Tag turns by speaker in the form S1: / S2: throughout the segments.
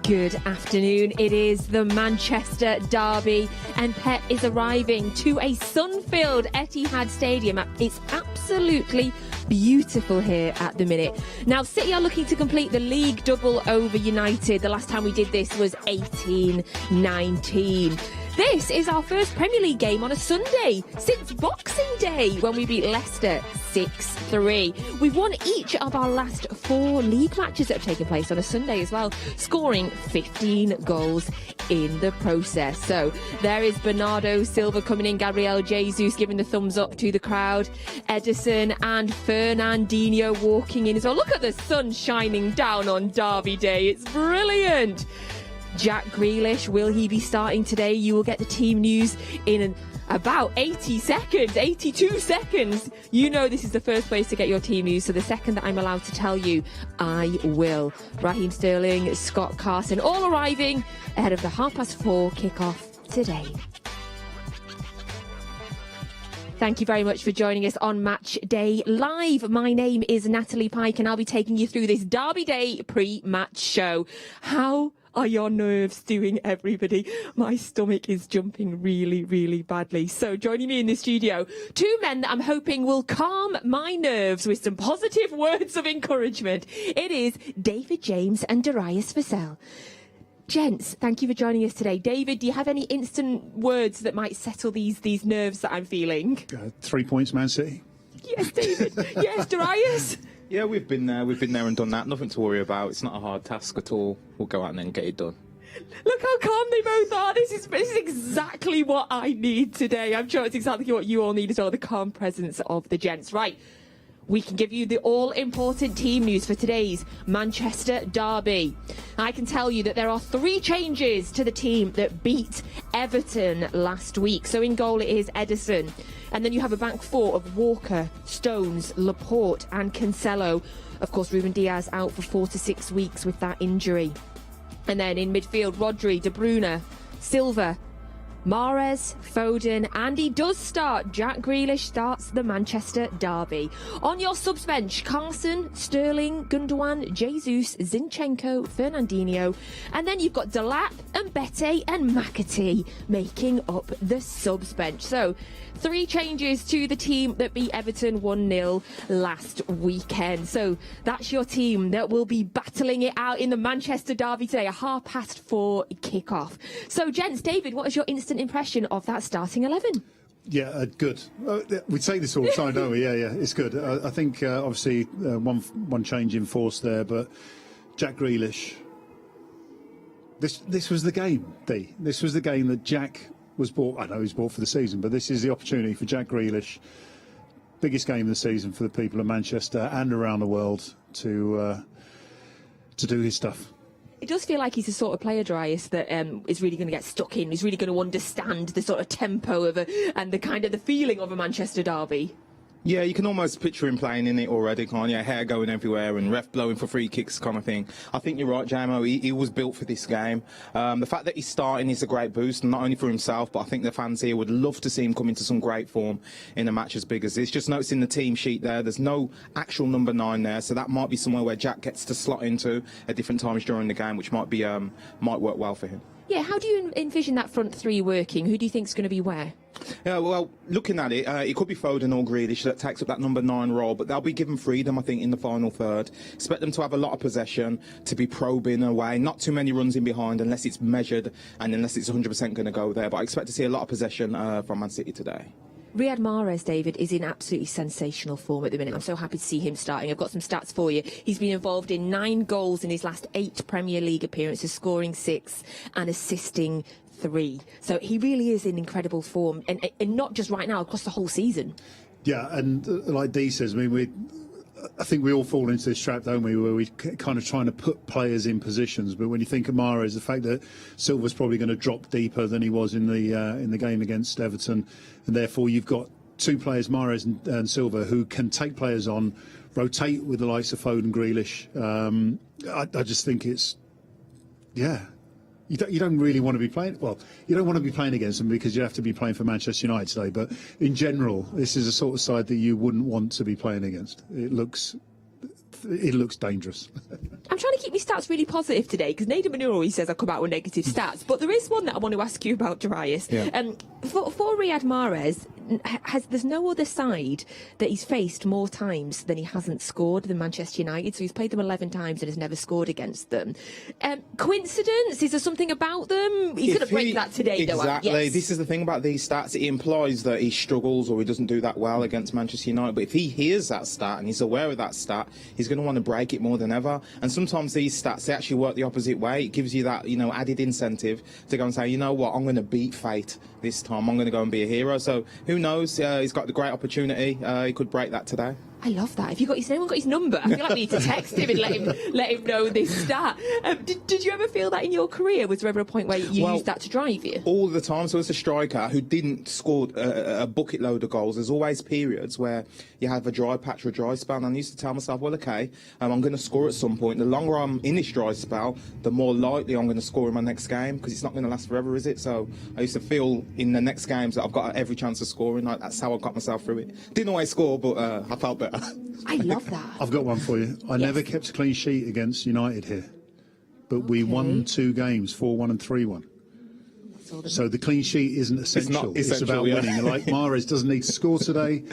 S1: Good afternoon. It is the Manchester derby and Pep is arriving to a sun-filled Etihad Stadium. It's absolutely beautiful here at the minute. Now, City are looking to complete the league double over United. The last time we did this was 18-19. This is our first Premier League game on a Sunday since Boxing Day when we beat Leicester 6-3. We've won each of our last 4 league matches that have taken place on a Sunday as well, scoring 15 goals in the process. So there is Bernardo Silva coming in, Gabriel Jesus giving the thumbs up to the crowd, Ederson and Fernandinho walking in as well. Look at the sun shining down on Derby Day. It's brilliant. Jack Grealish, will he be starting today? You will get the team news in about 82 seconds. You know this is the first place to get your team news, so the second that I'm allowed to tell you, I will. Raheem Sterling, Scott Carson, all arriving ahead of the 4:30 kickoff today. Thank you very much for joining us on Match Day Live. My name is Natalie Pike and I'll be taking you through this Derby Day pre-match show. How are your nerves doing, everybody? My stomach is jumping really, really badly. So joining me in the studio, 2 men that I'm hoping will calm my nerves with some positive words of encouragement. It is David James and Darius Vassell. Gents, thank you for joining us today. David, do you have any instant words that might settle these nerves that I'm feeling?
S2: 3 points, Man City.
S1: Yes, David. Yes, Darius.
S3: Yeah, we've been there and done that. Nothing to worry about. It's not a hard task at all. We'll go out and then get it done.
S1: Look how calm they both are. This is exactly what I need today. I'm sure it's exactly what you all need as well, the calm presence of the gents. Right, we can give you the all-important team news for today's Manchester derby. I can tell you that there are 3 changes to the team that beat Everton last week. So in goal it is Ederson. And then you have a back 4 of Walker, Stones, Laporte and Cancelo. Of course, Ruben Diaz out for 4 to 6 weeks with that injury. And then in midfield, Rodri, De Bruyne, Silva, Mahrez, Foden, and he does start. Jack Grealish starts the Manchester derby. On your subs bench, Carson, Sterling, Gundogan, Jesus, Zinchenko, Fernandinho, and then you've got Delap and Bete and McAtee making up the subs bench. So 3 changes to the team that beat Everton 1-0 last weekend. So that's your team that will be battling it out in the Manchester derby today, a 4:30 kickoff. So gents, David, what is your instant impression of that starting 11?
S2: Yeah, good. We say this all the time, don't we? Yeah, it's good. I think obviously one change in force there, but Jack Grealish. This was the game, D. This was the game that Jack was bought. I know he's bought for the season, but this is the opportunity for Jack Grealish. Biggest game of the season for the people of Manchester and around the world to do his stuff.
S1: It does feel like he's the sort of player, Darius, that is really going to get stuck in. He's really going to understand the sort of tempo of and the kind of the feeling of a Manchester derby.
S3: Yeah, you can almost picture him playing in it already, can't you? Hair going everywhere and ref blowing for free kicks kind of thing. I think you're right, JMO. He was built for this game. The fact that he's starting is a great boost, not only for himself, but I think the fans here would love to see him come into some great form in a match as big as this. Just noticing the team sheet there's no actual number 9 there, so that might be somewhere where Jack gets to slot into at different times during the game, which might work well for him.
S1: Yeah, how do you envision that front 3 working? Who do you think is going to be where?
S3: Yeah, well, looking at it, it could be Foden or Grealish that takes up that number 9 role, but they'll be given freedom, I think, in the final third. Expect them to have a lot of possession, to be probing away, not too many runs in behind unless it's measured and unless it's 100% going to go there. But I expect to see a lot of possession from Man City today.
S1: Riyad Mahrez, David, is in absolutely sensational form at the minute. I'm so happy to see him starting. I've got some stats for you. He's been involved in 9 goals in his last 8 Premier League appearances, scoring 6 and assisting 3. So he really is in incredible form, and not just right now, across the whole season.
S2: Yeah, and like Dee says, I mean, I think we all fall into this trap, don't we, where we kind of trying to put players in positions. But when you think of Mahrez, the fact that Silva's probably going to drop deeper than he was in the game against Everton, and therefore you've got 2 players, Mahrez and Silva, who can take players on, rotate with the likes of Foden, Grealish. I just think it's, yeah. You don't really want to be playing. Well, you don't want to be playing against them because you have to be playing for Manchester United today. But in general, this is a sort of side that you wouldn't want to be playing against. It looks it looks dangerous.
S1: I'm trying to keep my stats really positive today because Nader Manur always says I come out with negative stats. But there is one that I want to ask you about, Darius.
S3: Yeah.
S1: For Riyad Mahrez, there's no other side that he's faced more times than he hasn't scored than Manchester United. So he's played them 11 times and has never scored against them. Coincidence? Is there something about them? He's going to break that today, though.
S3: Exactly.
S1: Yes.
S3: This is the thing about these stats. It implies that he struggles or he doesn't do that well against Manchester United. But if he hears that stat and he's aware of that stat, he's going to want to break it more than ever. And sometimes these stats, they actually work the opposite way. It gives you that, added incentive to go and say, you know what, I'm going to beat fate this time. I'm going to go and be a hero. So who knows? He's got the great opportunity. He could break that today.
S1: I love that. Has anyone got his number? I feel like we need to text him and let him know this stat. Did you ever feel that in your career? Was there ever a point where you used that to drive you?
S3: All the time. So as a striker who didn't score a bucket load of goals, there's always periods where you have a dry patch or a dry spell. And I used to tell myself, well, okay, I'm going to score at some point. The longer I'm in this dry spell, the more likely I'm going to score in my next game because it's not going to last forever, is it? So I used to feel in the next games that I've got every chance of scoring. That's how I got myself through it. Didn't always score, but I felt better.
S1: I love that.
S2: I've got one for you. I never kept a clean sheet against United here, but we won 2 games, 4-1 and 3-1. So the clean sheet isn't essential. It's about winning. Like Mahrez doesn't need to score today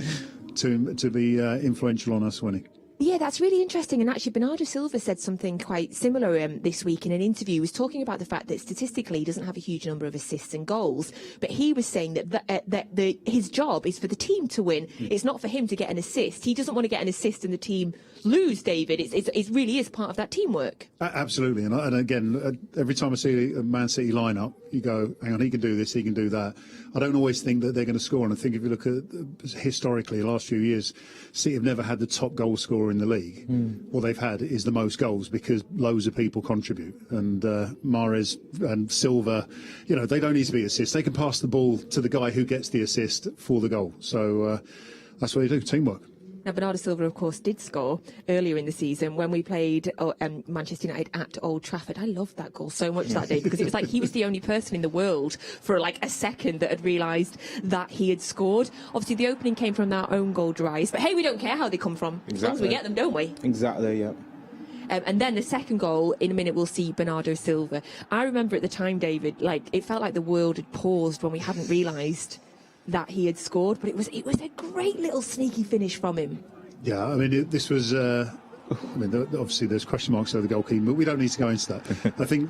S2: to be influential on us winning.
S1: Yeah, that's really interesting. And actually, Bernardo Silva said something quite similar this week in an interview. He was talking about the fact that statistically he doesn't have a huge number of assists and goals, but he was saying that his job is for the team to win. It's not for him to get an assist. He doesn't want to get an assist and the team lose, David. It really is part of that teamwork.
S2: Absolutely. And again, every time I see a Man City lineup, you go, hang on, he can do this, he can do that. I don't always think that they're going to score. And I think if you look at historically, the last few years, City have never had the top goal scorer in the league. What they've had is the most goals because loads of people contribute. And Mahrez and Silva, they don't need to be assists. They can pass the ball to the guy who gets the assist for the goal. So that's what they do, teamwork.
S1: Now, Bernardo Silva, of course, did score earlier in the season when we played Manchester United at Old Trafford. I loved that goal so much that day because it was like he was the only person in the world for like a second that had realised that he had scored. Obviously, the opening came from our own goal, Darius. But hey, we don't care how they come from. Exactly. As long as we get them, don't we?
S3: Exactly, yeah.
S1: And then the second goal, in a minute, we'll see Bernardo Silva. I remember at the time, David, it felt like the world had paused when we hadn't realised that he had scored, but it was a great little sneaky finish from him.
S2: Yeah, I mean, this was. Obviously, there's question marks over the goalkeeper, but we don't need to go into that. I think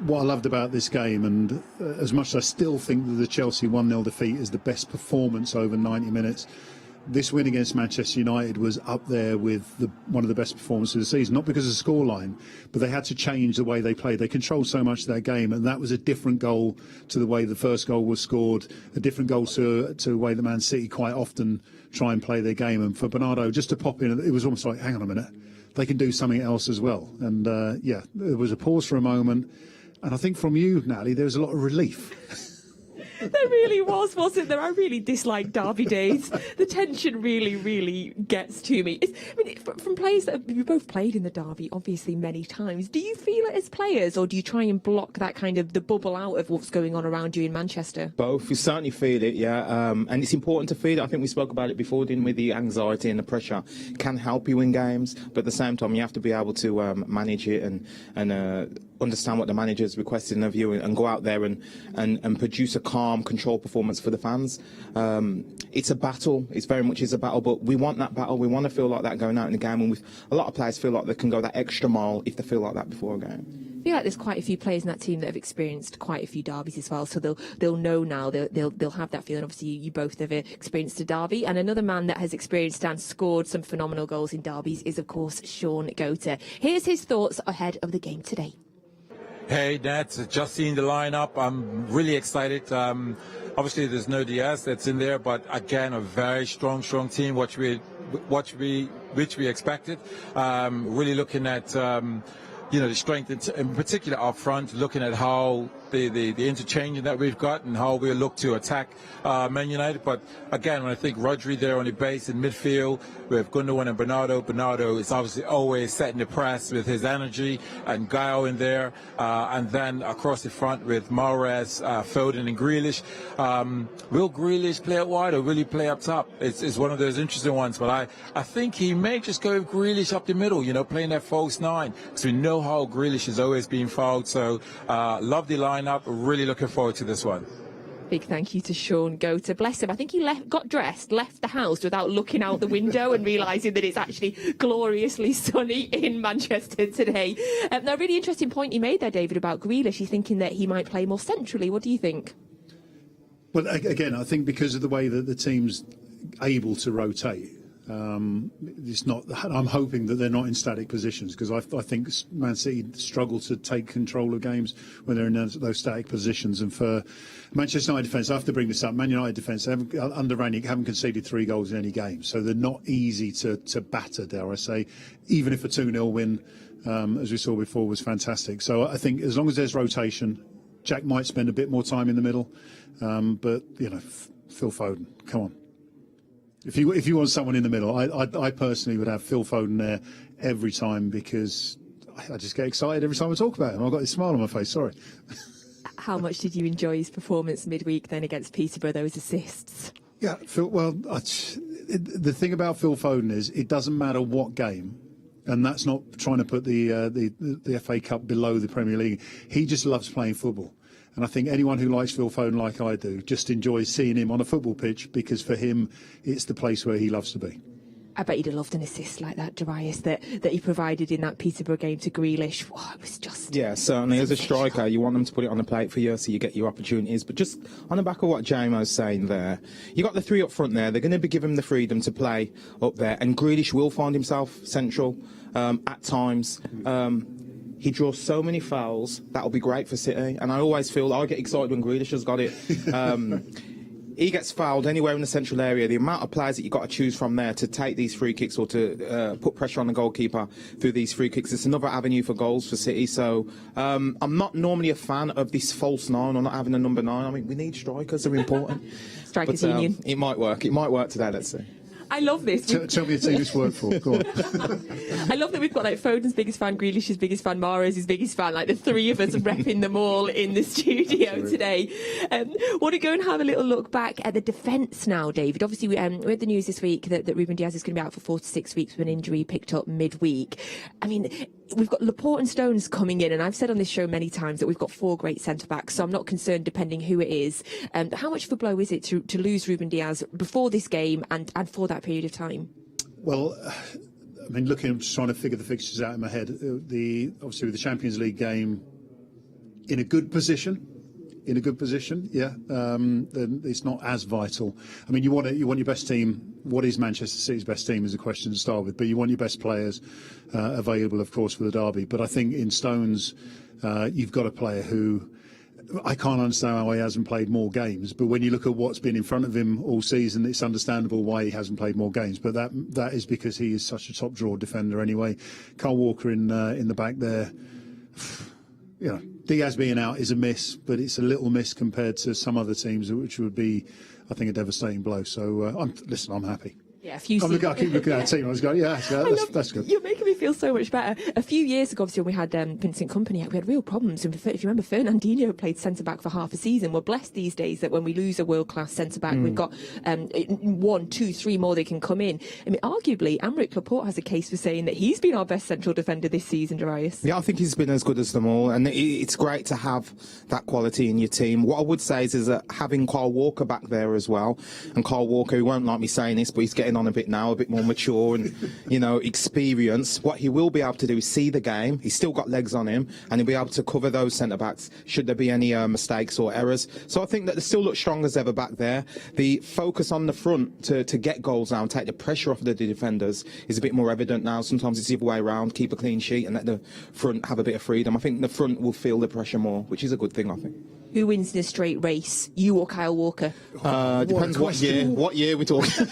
S2: what I loved about this game, and as much as I still think that the Chelsea 1-0 defeat is the best performance over 90 minutes, this win against Manchester United was up there with one of the best performances of the season, not because of the scoreline, but they had to change the way they played. They controlled so much of that game, and that was a different goal to the way the first goal was scored, a different goal to the way the Man City quite often try and play their game. And for Bernardo, just to pop in, it was almost like, hang on a minute, they can do something else as well. And there was a pause for a moment, and I think from you, Natalie, there was a lot of relief.
S1: There really was, wasn't there? I really dislike derby days. The tension really, really gets to me. From players that you both played in the derby, obviously, many times, do you feel it as players, or do you try and block that kind of the bubble out of what's going on around you in Manchester?
S3: Both. You certainly feel it, yeah. And it's important to feel it. I think we spoke about it before, didn't we? The anxiety and the pressure can help you win games, but at the same time, you have to be able to manage it and understand what the manager's requesting of you and go out there and produce a calm, controlled performance for the fans. It's a battle. It's very much is a battle, but we want that battle. We want to feel like that going out in the game, and a lot of players feel like they can go that extra mile if they feel like that before a game.
S1: I feel like there's quite a few players in that team that have experienced quite a few derbies as well, so they'll know now. They'll have that feeling. Obviously, you both have experienced a derby, and another man that has experienced and scored some phenomenal goals in derbies is, of course, Sean Gota. Here's his thoughts ahead of the game today.
S4: Hey, Nat, just seeing the lineup, I'm really excited. Obviously, there's no Diaz that's in there, but again, a very strong team, which we expected. Really looking at the strength in particular up front, looking at how the interchanging that we've got and how we look to attack Man United. But again, when I think Rodri there on the base in midfield with Gundogan and Bernardo is obviously always setting the press with his energy, and Gaio in there, and then across the front with Mahrez, Foden and Grealish. Will Grealish play out wide or will he play up top? It's one of those interesting ones, but I think he may just go with Grealish up the middle, playing that false nine, because we know how Grealish has always been fouled. So love the lineup. Really looking forward to this one.
S1: Big thank you to Sean Goater. Bless him. I think he got dressed, left the house without looking out the window and realising that it's actually gloriously sunny in Manchester today. Now, a really interesting point you made there, David, about Grealish. He's thinking that he might play more centrally. What do you think?
S2: Well, again, I think because of the way that the team's able to rotate, it's not. I'm hoping that they're not in static positions, because I think Man City struggle to take control of games when they're in those static positions. And for Manchester United defence, I have to bring this up. Man United defence, under Ranić, haven't conceded 3 goals in any game, so they're not easy to batter, dare I say. Even if a 2-0 win, as we saw before, was fantastic. So I think as long as there's rotation, Jack might spend a bit more time in the middle, but Phil Foden, come on. If you want someone in the middle, I personally would have Phil Foden there every time, because I just get excited every time I talk about him. I've got this smile on my face, sorry.
S1: How much did you enjoy his performance midweek then against Peterborough, those assists?
S2: Yeah, Phil, the thing about Phil Foden is it doesn't matter what game, and that's not trying to put the FA Cup below the Premier League. He just loves playing football. And I think anyone who likes Phil Foden like I do just enjoys seeing him on a football pitch, because for him, it's the place where he loves to be.
S1: I bet you'd have loved an assist like that, Darius, that he provided in that Peterborough game to Grealish. Oh, it was just...
S3: Yeah, certainly. As a striker, you want them to put it on the plate for you so you get your opportunities. But just on the back of what Jamo's saying there, you got the 3 up front there. They're going to be given the freedom to play up there. And Grealish will find himself central at times. He draws so many fouls. That'll be great for City. And I always feel I get excited when Grealish has got it. He gets fouled anywhere in the central area. The amount of players that you've got to choose from there to take these free kicks or to put pressure on the goalkeeper through these free kicks, it's another avenue for goals for City. So I'm not normally a fan of this false 9 or not having a number 9. I mean, we need strikers. They're important.
S1: Strikers union.
S3: It might work. It might work today, let's see.
S1: I love this.
S2: Tell me a team it's worked for. Go on.
S1: I love that we've got like Foden's biggest fan, Grealish's biggest fan, Mahrez's biggest fan, like the 3 of us repping them all in the studio today. Want to go and have a little look back at the defence now, David. Obviously, we had the news this week that Ruben Dias is going to be out for 4 to 6 weeks with an injury picked up midweek. I mean, we've got Laporte and Stones coming in, and I've said on this show many times that we've got 4 great centre-backs, so I'm not concerned depending who it is. How much of a blow is it to lose Ruben Dias before this game and for that period of time?
S2: Well, I mean, I'm just trying to figure the fixtures out in my head. Obviously with the Champions League game in a good position, yeah. Then it's not as vital. I mean, you want your best team. What is Manchester City's best team is a question to start with, but you want your best players available, of course, for the derby. But I think in Stones, you've got a player who I can't understand how he hasn't played more games, but when you look at what's been in front of him all season, it's understandable why he hasn't played more games. But that is because he is such a top draw defender anyway. Kyle Walker in the back there, Diaz being out is a miss, but it's a little miss compared to some other teams, which would be, I think, a devastating blow. So I'm happy.
S1: Yeah,
S2: I keep looking at our team. I was going, that's good.
S1: You're making me feel so much better. A few years ago, obviously, when we had Vincent Kompany, we had real problems. And if you remember, Fernandinho played centre-back for half a season. We're blessed these days that when we lose a world-class centre-back, we've got 1, 2, 3 more that can come in. I mean, arguably, Aymeric Laporte has a case for saying that he's been our best central defender this season, Darius.
S3: Yeah, I think he's been as good as them all. And it's great to have that quality in your team. What I would say is that having Kyle Walker back there as well, and Kyle Walker, he won't like me saying this, but he's getting on a bit now, a bit more mature and experienced. What he will be able to do is see the game. He's still got legs on him, and he'll be able to cover those centre backs should there be any mistakes or errors. So I think that they still look strong as ever back there. The focus on the front to get goals now and take the pressure off of the defenders is a bit more evident now. Sometimes it's the other way around, keep a clean sheet and let the front have a bit of freedom. I think the front will feel the pressure more, which is a good thing, I think.
S1: Who wins in a straight race, you or Kyle Walker?
S3: Depends what year we're talking.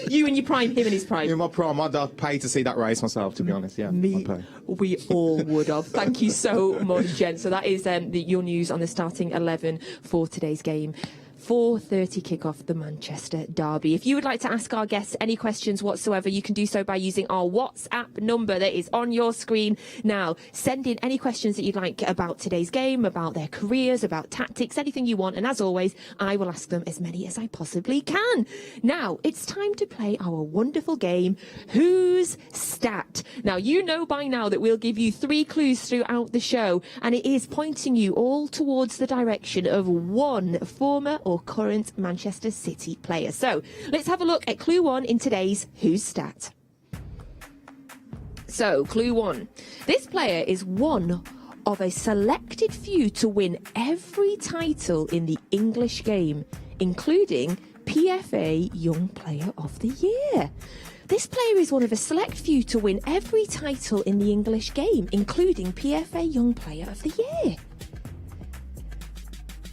S1: You in your prime, him in his prime.
S3: In my prime, I'd pay to see that race myself, to be honest. Yeah,
S1: Me,
S3: I'd pay.
S1: we all would have. Thank you so much, Jen. So that is your news on the starting 11 for today's game. 4:30 kickoff, the Manchester derby. If you would like to ask our guests any questions whatsoever, you can do so by using our WhatsApp number that is on your screen now. Send in any questions that you'd like about today's game, about their careers, about tactics, anything you want. And as always, I will ask them as many as I possibly can. Now, it's time to play our wonderful game, Who's Stat? Now, you know by now that we'll give you 3 clues throughout the show, and it is pointing you all towards the direction of one former or current Manchester City player. So let's have a look at clue 1 in today's Who's Stat. So clue 1. This player is one of a selected few to win every title in the English game, including PFA Young Player of the Year. This player is one of a select few to win every title in the English game, including PFA Young Player of the Year.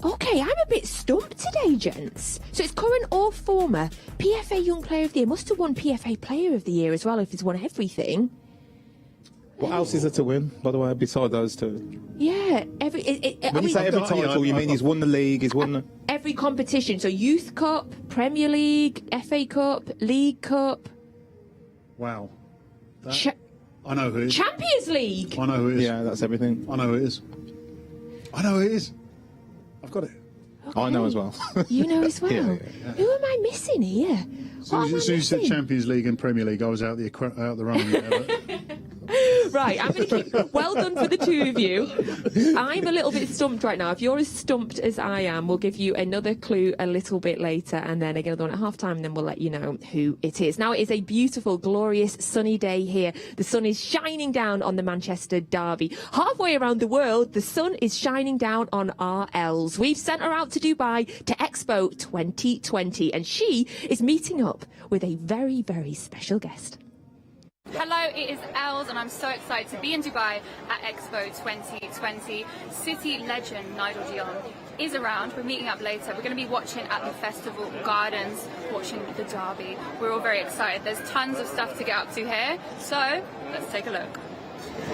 S1: Okay, I'm a bit stumped today, gents. So it's current or former PFA Young Player of the Year. Must have won PFA Player of the Year as well if he's won everything.
S3: What else is there to win, by the way, besides those two?
S1: Yeah,
S3: When you say every title, you mean he's won the league, he's won the...
S1: every competition. So Youth Cup, Premier League, FA Cup, League Cup.
S2: Wow.
S1: I
S2: know who it is.
S1: Champions League.
S2: I know who it is.
S3: Yeah, that's everything.
S2: I know who it is. I know who it is. I've got it.
S1: Okay.
S3: I know as well.
S1: You know as well.
S3: Yeah.
S1: Who am I missing here?
S2: As soon as you said Champions League and Premier League, I was out the running there.
S1: Right, I'm going to keep... Well done for the two of you. I'm a little bit stumped right now. If you're as stumped as I am, we'll give you another clue a little bit later, and then another one at half-time, and then we'll let you know who it is. Now, it is a beautiful, glorious, sunny day here. The sun is shining down on the Manchester derby. Halfway around the world, the sun is shining down on RLs. We've sent her out to Dubai to Expo 2020, and she is meeting up with a very, very special guest.
S5: Hello, it is Els and I'm so excited to be in Dubai at Expo 2020. City legend Nigel is around. We're meeting up later. We're going to be watching at the festival gardens, watching the derby. We're all very excited. There's tons of stuff to get up to here, so let's take a look.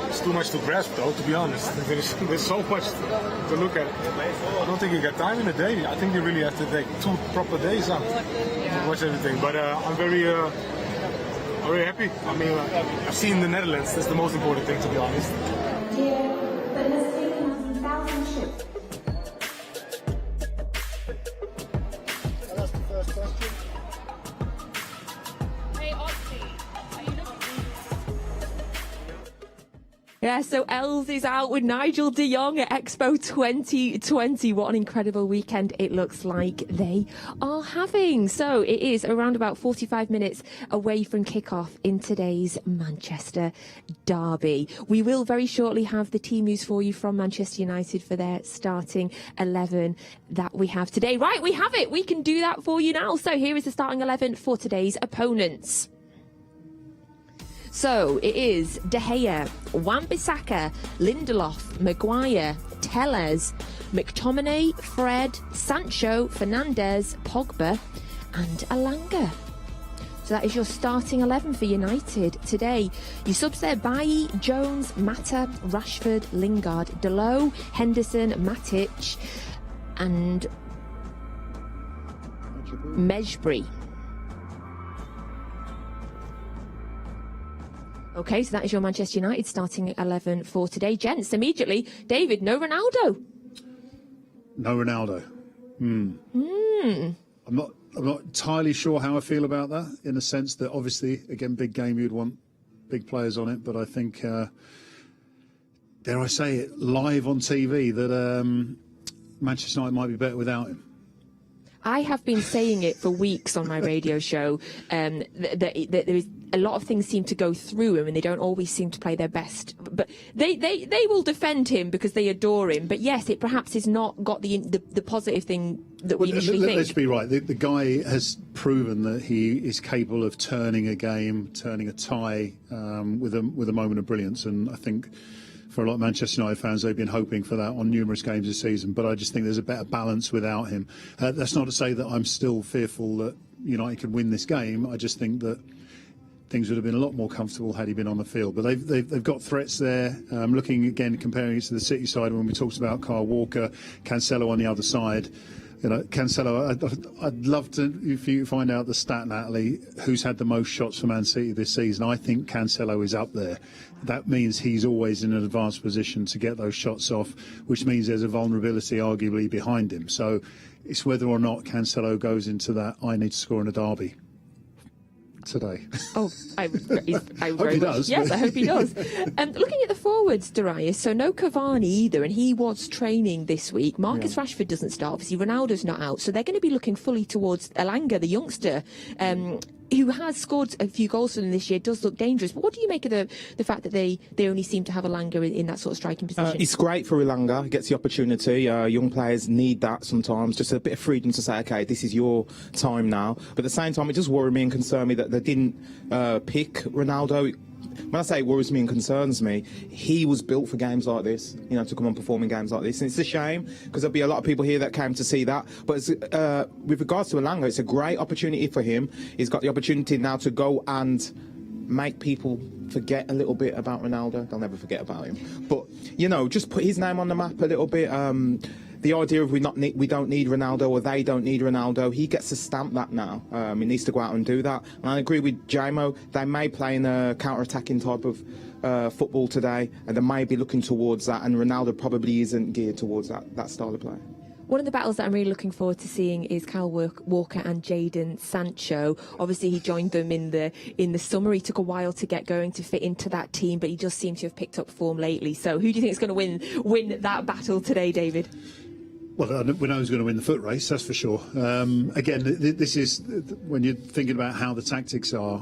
S6: It's too much to grasp though, to be honest. There's so much to look at. I don't think you get time in a day. I think you really have to take 2 proper days out to watch everything. But I'm very happy. I mean, I've seen the Netherlands. That's the most important thing, to be honest.
S2: That's the first question.
S5: Hey, Oxy, are you looking?
S1: Yeah, so Els is out with Nigel de Jong at Expo 2020. What an incredible weekend it looks like they are having. So it is around about 45 minutes away from kickoff in today's Manchester derby. We will very shortly have the team news for you from Manchester United for their starting 11 that we have today. Right, we have it. We can do that for you now. So here is the starting 11 for today's opponents. So it is De Gea, Wan-Bissaka, Lindelof, Maguire, Telles, McTominay, Fred, Sancho, Fernandes, Pogba and Alanga. So that is your starting 11 for United today. Your subs there: Bailly, Jones, Mata, Rashford, Lingard, Dalot, Henderson, Matic and Mejbri. Okay, so that is your Manchester United starting 11 for today. Gents, immediately, David, no Ronaldo.
S2: No Ronaldo. I'm not entirely sure how I feel about that, in the sense that obviously, again, big game, you'd want big players on it. But I think, dare I say it, live on TV, that Manchester United might be better without him.
S1: I have been saying it for weeks on my radio show, that there is a lot of things seem to go through him and they don't always seem to play their best. But they will defend him because they adore him. But yes, it perhaps has not got the positive thing that we initially think.
S2: Let's be right. The guy has proven that he is capable of turning a game, turning a tie with a moment of brilliance. And I think for a lot of Manchester United fans, they've been hoping for that on numerous games this season. But I just think there's a better balance without him. That's not to say that I'm still fearful that United could win this game. I just think that things would have been a lot more comfortable had he been on the field. But they've got threats there. Looking again, comparing it to the City side, when we talked about Kyle Walker, Cancelo on the other side. Cancelo, I'd love to, if you find out the stat, Natalie, who's had the most shots for Man City this season. I think Cancelo is up there. That means he's always in an advanced position to get those shots off, which means there's a vulnerability arguably behind him. So it's whether or not Cancelo goes into that I need to score in a derby today.
S1: Oh, I
S2: hope he does.
S1: Yes, I hope he does. Looking at the forwards, Darius, so no Cavani either, and he was training this week. Marcus Rashford doesn't start. Obviously, Ronaldo's not out, so they're going to be looking fully towards Elanga, the youngster, who has scored a few goals for them this year, does look dangerous. But what do you make of the fact that they only seem to have Elanga in that sort of striking position?
S3: It's great for Elanga. He gets the opportunity. Young players need that sometimes. Just a bit of freedom to say, OK, this is your time now. But at the same time, it does worry me and concern me that they didn't pick Ronaldo. When I say it worries me and concerns me, he was built for games like this, to come on performing games like this. And it's a shame, because there'll be a lot of people here that came to see that. But with regards to Elanga, it's a great opportunity for him. He's got the opportunity now to go and make people forget a little bit about Ronaldo. They'll never forget about him. But, just put his name on the map a little bit. The idea of we don't need Ronaldo, or they don't need Ronaldo, he gets to stamp that now. He needs to go out and do that. And I agree with Jamo. They may play in a counter-attacking type of football today, and they may be looking towards that. And Ronaldo probably isn't geared towards that style of play.
S1: One of the battles that I'm really looking forward to seeing is Kyle Walker and Jadon Sancho. Obviously, he joined them in the summer. He took a while to get going, to fit into that team, but he just seems to have picked up form lately. So who do you think is going to win that battle today, David?
S2: Well, we know who's going to win the foot race, that's for sure. Again, this is when you're thinking about how the tactics are,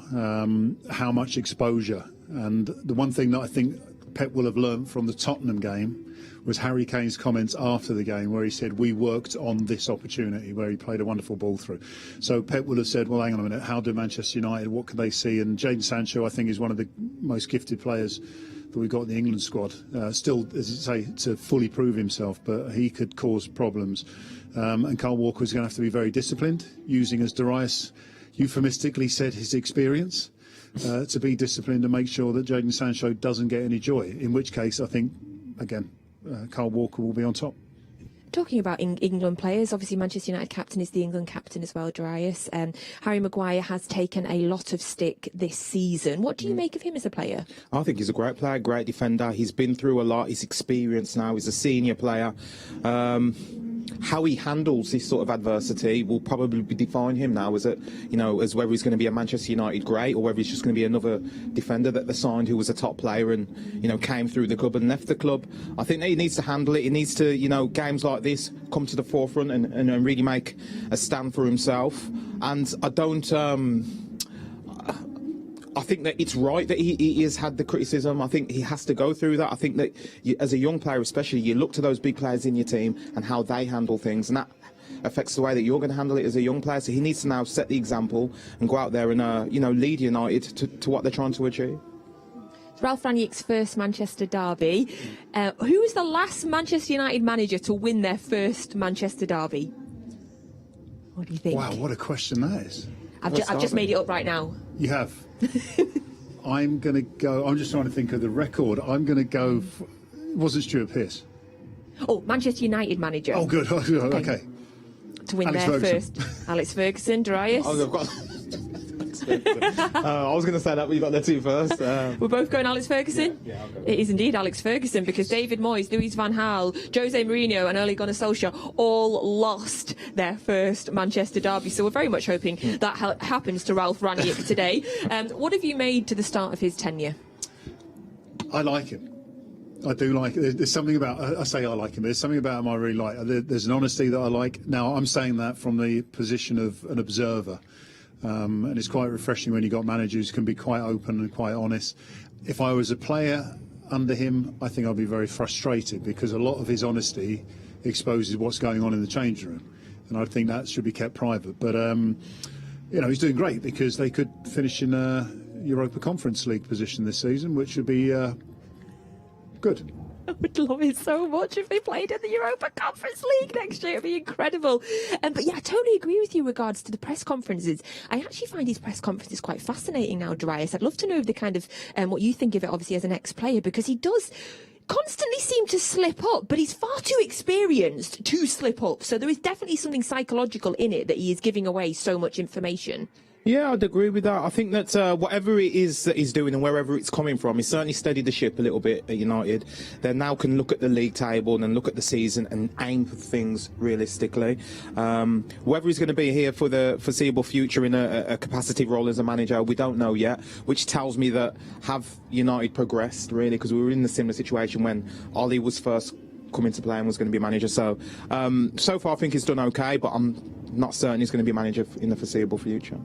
S2: how much exposure. And the one thing that I think Pep will have learned from the Tottenham game was Harry Kane's comments after the game, where he said, we worked on this opportunity, where he played a wonderful ball through. So Pep will have said, well, hang on a minute, how do Manchester United, what can they see? And Jadon Sancho, I think, is one of the most gifted players that we've got in the England squad. Still, as you say, to fully prove himself, but he could cause problems. And Kyle Walker is going to have to be very disciplined, using, as Darius euphemistically said, his experience, to be disciplined and make sure that Jadon Sancho doesn't get any joy, in which case I think, again, Kyle Walker will be on top.
S1: Talking about England players, obviously Manchester United captain is the England captain as well, Darius. Harry Maguire has taken a lot of stick this season. What do you make of him as a player? I
S3: think he's a great player, great defender. He's been through a lot. He's experienced now. He's a senior player. How he handles this sort of adversity will probably define him now as as whether he's going to be a Manchester United great, or whether he's just going to be another defender that they signed who was a top player and came through the club and left the club. I think that he needs to handle it. He needs to games like this come to the forefront and really make a stand for himself. And I think that it's right that he has had the criticism. I think he has to go through that. I think that as a young player especially, you look to those big players in your team and how they handle things, and that affects the way that you're going to handle it as a young player. So he needs to now set the example and go out there and lead United to what they're trying to achieve.
S1: Ralph Rangnick's first Manchester derby. Who was the last Manchester United manager to win their first Manchester derby? What do you think?
S2: Wow, what a question that is.
S1: I've just made it up right now.
S2: You have. I'm going to go. I'm just trying to think of the record. I'm going to go. It wasn't Stuart Pearce.
S1: Oh, Manchester United manager.
S2: Oh, good. Okay.
S1: To win
S2: Alex
S1: their
S2: Ferguson.
S1: first. Alex Ferguson, Darius.
S3: I was going to say that, but you got there too first.
S1: We're both going Alex Ferguson?
S3: Yeah, I'll go.
S1: It is indeed Alex Ferguson, because David Moyes, Louis van Gaal, Jose Mourinho and Ole Gunnar Solskjaer all lost their first Manchester derby. So we're very much hoping that happens to Ralph Rangnick today. What have you made to the start of his tenure?
S2: I like him. I do like it. There's something about, I say I like him, there's something about him I really like. There's an honesty that I like. Now, I'm saying that from the position of an observer. And it's quite refreshing when you've got managers who can be quite open and quite honest. If I was a player under him, I think I'd be very frustrated, because a lot of his honesty exposes what's going on in the changing room. And I think that should be kept private. But, he's doing great, because they could finish in a Europa Conference League position this season, which would be good.
S1: I would love it so much if they played in the Europa Conference League next year. It'd be incredible. But yeah, I totally agree with you regards to the press conferences. I actually find these press conferences quite fascinating now, Darius. I'd love to know the kind of what you think of it, obviously, as an ex-player, because he does constantly seem to slip up, but he's far too experienced to slip up. So there is definitely something psychological in it that he is giving away so much information.
S3: Yeah, I'd agree with that. I think that whatever it is that he's doing and wherever it's coming from, he's certainly steadied the ship a little bit at United. They now can look at the league table and look at the season and aim for things realistically. Whether he's going to be here for the foreseeable future in a capacity role as a manager, we don't know yet, which tells me that have United progressed, really, because we were in a similar situation when Ollie was first coming to play and was going to be manager. So, so far I think he's done okay, but I'm not certain he's going to be manager in the foreseeable future.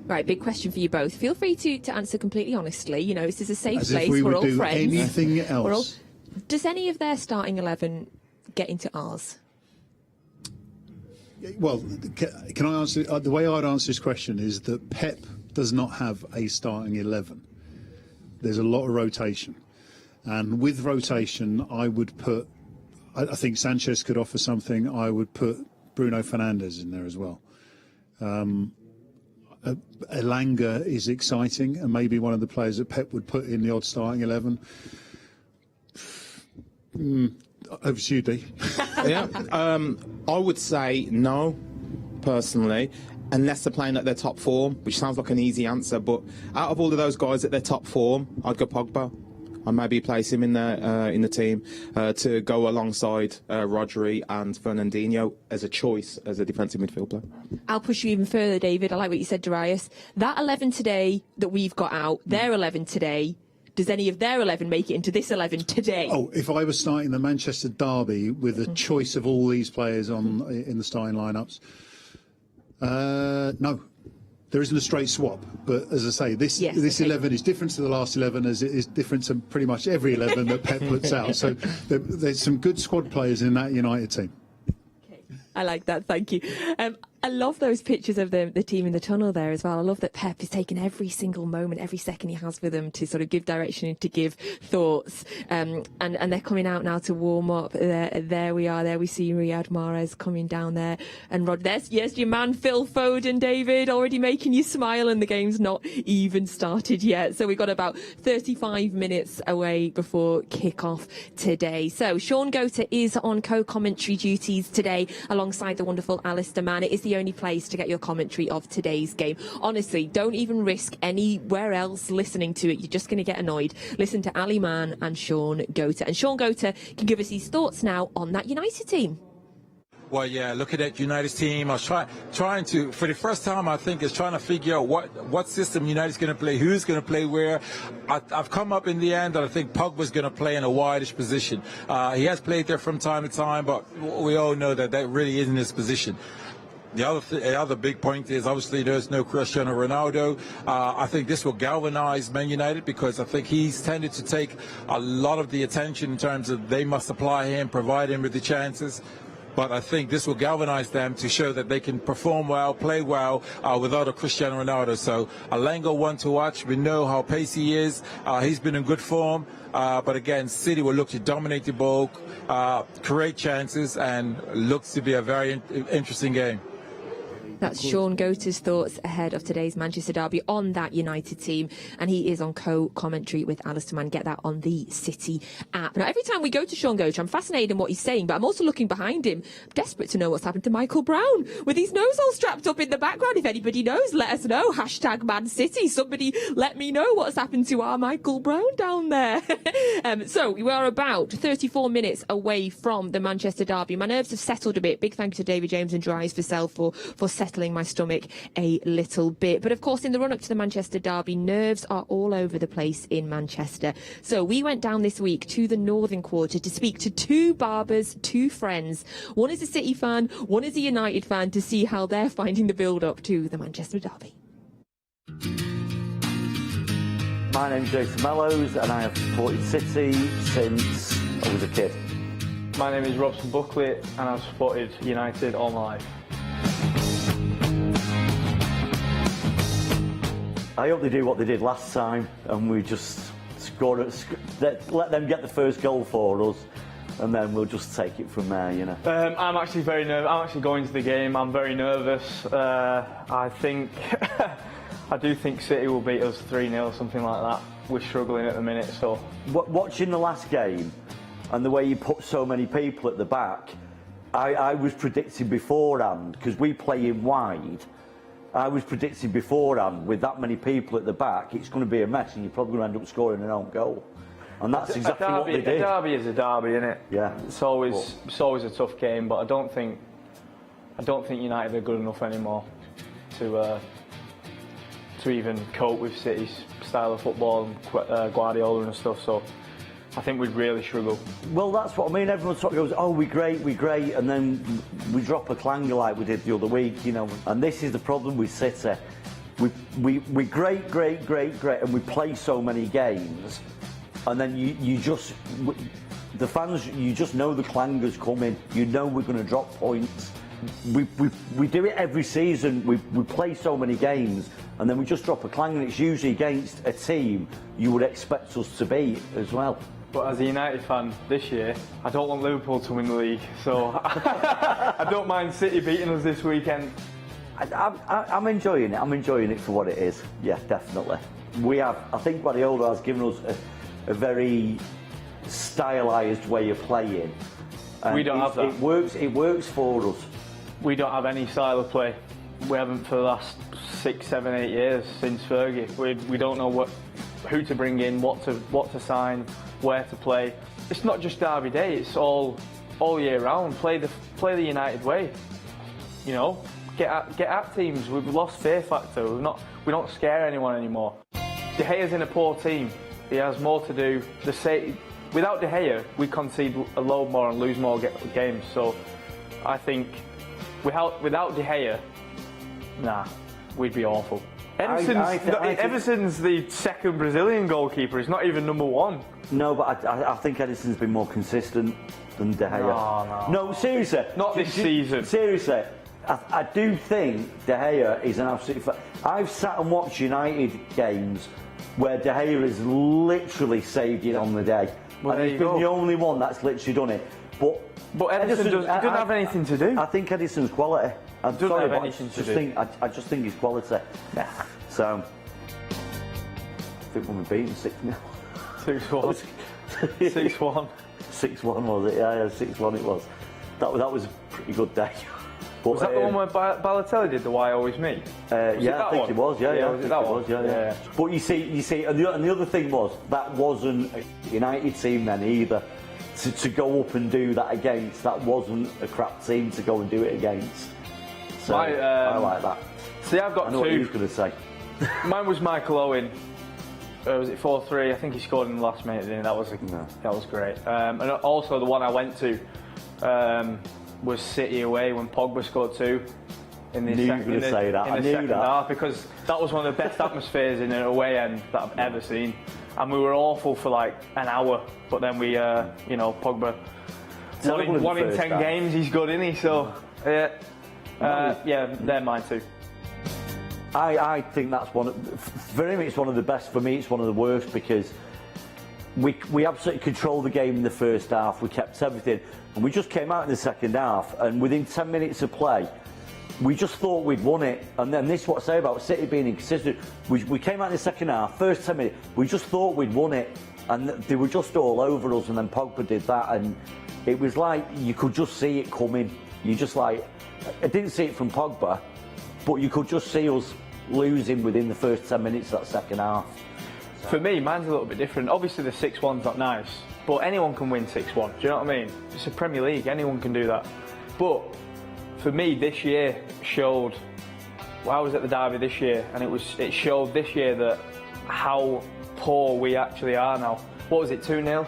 S1: Right, big question for you both. Feel free to answer completely honestly. You know, this is a safe
S2: As
S1: place.
S2: if we
S1: We're
S2: would
S1: all
S2: do
S1: friends.
S2: anything else.
S1: Does any of their starting 11 get into ours?
S2: Well, can I answer? The way I'd answer this question is that Pep does not have a starting 11. There's a lot of rotation. And with rotation, I would put, I think Sanchez could offer something. I would put Bruno Fernandes in there as well. Elanga is exciting and maybe one of the players that Pep would put in the odd starting 11. Over to you, D.
S3: Yeah, I would say no, personally, unless they're playing at their top form, which sounds like an easy answer. But out of all of those guys at their top form, I'd go Pogba. I maybe place him in the team to go alongside Rodri and Fernandinho as a choice as a defensive midfield player.
S1: I'll push you even further, David. I like what you said, Darius. That 11 today that we've got out, their 11 today, does any of their 11 make it into this 11 today?
S2: Oh, if I was starting the Manchester derby with a choice of all these players in the starting lineups, no. There isn't a straight swap, but as I say, this 11 is different to the last 11 as it is different to pretty much every 11 that Pep puts out. So there's some good squad players in that United team.
S1: Okay. I like that, thank you. I love those pictures of the team in the tunnel there as well. I love that Pep is taking every single moment, every second he has with them to sort of give direction and to give thoughts. And they're coming out now to warm up. There we are. There we see Riyad Mahrez coming down there. And yes, your man Phil Foden, David, already making you smile, and the game's not even started yet. So we've got about 35 minutes away before kick-off today. So Sean Gota is on co-commentary duties today alongside the wonderful Alistair Mann. It is the only place to get your commentary of today's game. Honestly, don't even risk anywhere else listening to it. You're just going to get annoyed. Listen to Ali Mann and Sean Gota. And Sean Gota can give us his thoughts now on that United team.
S4: Well, yeah, looking at United's team, I was trying to, for the first time, I think, is trying to figure out what system United's going to play, who's going to play where. I've come up in the end that I think Pogba's going to play in a wideish position. He has played there from time to time, but we all know that really isn't his position. The other big point is obviously there's no Cristiano Ronaldo. I think this will galvanise Man United because I think he's tended to take a lot of the attention in terms of they must supply him, provide him with the chances. But I think this will galvanise them to show that they can perform well, play well without a Cristiano Ronaldo. So Elanga one to watch. We know how pacey he is. He's been in good form. But again, City will look to dominate the ball, create chances, and looks to be a very interesting game.
S1: That's Sean Gota's thoughts ahead of today's Manchester derby on that United team. And he is on co-commentary with Alistair Mann. Get that on the City app. Now, every time we go to Sean Gota, I'm fascinated in what he's saying, but I'm also looking behind him, desperate to know what's happened to Michael Brown with his nose all strapped up in the background. If anybody knows, let us know. Hashtag Man City. Somebody let me know what's happened to our Michael Brown down there. So we are about 34 minutes away from the Manchester derby. My nerves have settled a bit. Big thank you to David James and Darius Vassell for settling my stomach a little bit. But of course, in the run-up to the Manchester derby, nerves are all over the place in Manchester. So we went down this week to the Northern Quarter to speak to two barbers, two friends. One is a City fan, one is a United fan, to see how they're finding the build-up to the Manchester derby.
S7: My name's Jason Mellows and I have supported City since I was a kid.
S8: My name is Robson Buckley and I've supported United all my life.
S7: I hope they do what they did last time and we just score let them get the first goal for us, and then we'll just take it from there, you know.
S8: I'm actually very nervous. I'm actually going to the game. I'm very nervous. I think, I do think City will beat us 3-0, something like that. We're struggling at the minute, so.
S7: Watching the last game, and the way you put so many people at the back, I was predicting beforehand, because we play in wide, I was predicting beforehand, with that many people at the back, it's going to be a mess, and you're probably going to end up scoring an own goal. And that's exactly what they did.
S8: A derby is a derby, isn't it?
S7: Yeah.
S8: It's always a tough game, but I don't think United are good enough anymore to even cope with City's style of football and Guardiola and stuff. So I think we'd really struggle.
S7: Well, that's what I mean. Everyone sort of goes, "Oh, we're great," and then we drop a clanger like we did the other week, you know. And this is the problem with City. We're great, and we play so many games. And then the fans, you just know the clangers coming. You know we're going to drop points. We do it every season. We play so many games, and then we just drop a clanger. And it's usually against a team you would expect us to beat as well.
S8: But as a United fan this year, I don't want Liverpool to win the league, so I don't mind City beating us this weekend.
S7: I'm enjoying it. I'm enjoying it for what it is. Yeah, definitely. I think Guardiola has given us a very stylised way of playing.
S8: We don't have that.
S7: It works for us.
S8: We don't have any style of play. We haven't for the last 6, 7, 8 years since Fergie. We don't know who to bring in, what to sign, where to play. It's not just Derby Day. It's all year round. Play the United way. You know, get at teams. We've lost fear factor. We don't scare anyone anymore. De Gea's in a poor team. He has more to do. Without De Gea, we concede a load more and lose more games. So I think without De Gea, we'd be awful. Ederson's the second Brazilian goalkeeper. He's not even number 1.
S7: No, but I think Ederson's been more consistent than De Gea. No, seriously.
S8: Not this season.
S7: Seriously. I do think De Gea is an absolute... I've sat and watched United games where De Gea has literally saved it on the day.
S8: Well,
S7: and he's been the only one that's literally done it. But
S8: Ederson doesn't have anything to do.
S7: I think Ederson's quality. I just think he's quality.
S8: Yeah.
S7: So, I think we'll be beaten 6-0.
S8: 6-1. 6-1.
S7: 6-1 was it? Yeah, 6-1 it was. That was a pretty good day. But,
S8: was that the one where Balotelli did the "Why Always Me"?
S7: Yeah, I think it was. Yeah,
S8: was it that one?
S7: Yeah. But you see, and the other thing was that wasn't a United team then either. To go up and do that against, that wasn't a crap team to go and do it against. So I like that.
S8: See, I've got
S7: I know what he was going to say.
S8: Mine was Michael Owen. Was it 4-3? I think he scored in the last minute. Didn't he? That was great. And also the one I went to was City away when Pogba scored 2 in the second half, because that was one of the best atmospheres in an away end that I've ever seen. And we were awful for like an hour, but then we, Pogba, one in 10 games, he's good, isn't he? So, they're mine too.
S7: I think that's for him it's one of the best. For me it's one of the worst, because we absolutely controlled the game in the first half. We kept everything, and we just came out in the second half, and within 10 minutes of play we just thought we'd won it. And then this is what I say about City being inconsistent. We came out in the second half, first 10 minutes, we just thought we'd won it, and they were just all over us, and then Pogba did that, and it was like you could just see it coming. You just I didn't see it from Pogba, but you could just see us losing within the first 10 minutes of that second half.
S8: For me, mine's a little bit different. Obviously the 6-1's not nice, but anyone can win 6-1. Do you know what I mean? It's a Premier League, anyone can do that. But for me, this year showed. I was at the derby this year, and it showed this year that how poor we actually are now. What was it, 2-0?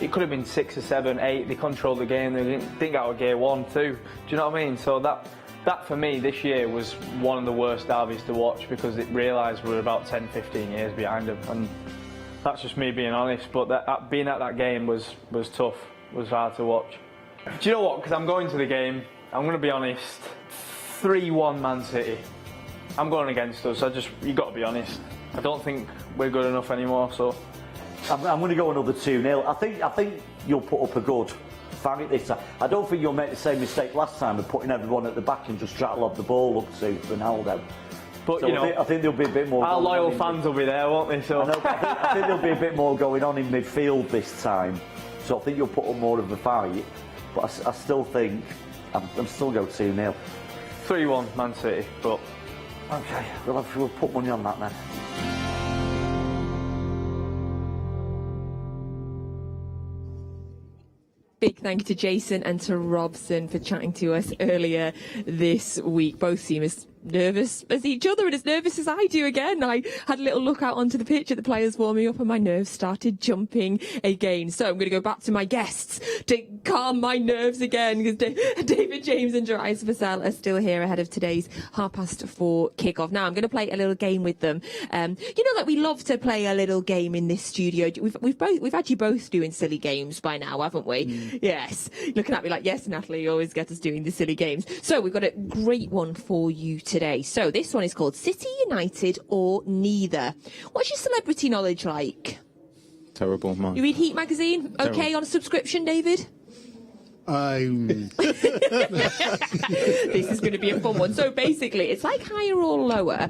S8: It could have been 6 or 7, 8. They controlled the game. They didn't get out of gear 1, 2. Do you know what I mean? So that for me this year was one of the worst derbies to watch, because it realised we're about 10, 15 years behind them, and that's just me being honest. But being at that game was tough. It was hard to watch. Do you know what? Because I'm going to the game. I'm going to be honest. 3-1 Man City. I'm going against us. You've got to be honest. I don't think we're good enough anymore. So
S7: I'm going to go another 2-0. I think you'll put up a good fight this time. I don't think you'll make the same mistake last time of putting everyone at the back and just try to lob the ball up to Ronaldo.
S8: But,
S7: So
S8: you know,
S7: I think there'll be a bit more.
S8: our
S7: going
S8: loyal
S7: on in
S8: fans will be there, won't they? So.
S7: I think there'll be a bit more going on in midfield this time. So I think you'll put up more of a fight. But I still think I'm still go 2-0.
S8: 3-1 Man City, but
S7: Okay, we'll put money on that then.
S1: Big thank you to Jason and to Robson for chatting to us earlier this week. Both seem as nervous as each other and as nervous as I do again. I had a little look out onto the pitch at the players warming up and my nerves started jumping again. So I'm going to go back to my guests to calm my nerves again because David James and Darius Vassell are still here ahead of today's 4:30 kickoff. Now I'm going to play a little game with them. You know that we love to play a little game in this studio. We've had you both doing silly games by now, haven't we? Yes. Looking at me like, yes, Natalie, you always get us doing the silly games. So we've got a great one for you today. So this one is called City, United or Neither. What's your celebrity knowledge like?
S3: Terrible, man.
S1: You read Heat magazine? Okay,
S3: Terrible.
S1: on a subscription, David? This is going to be a fun one. So basically, it's like higher or lower,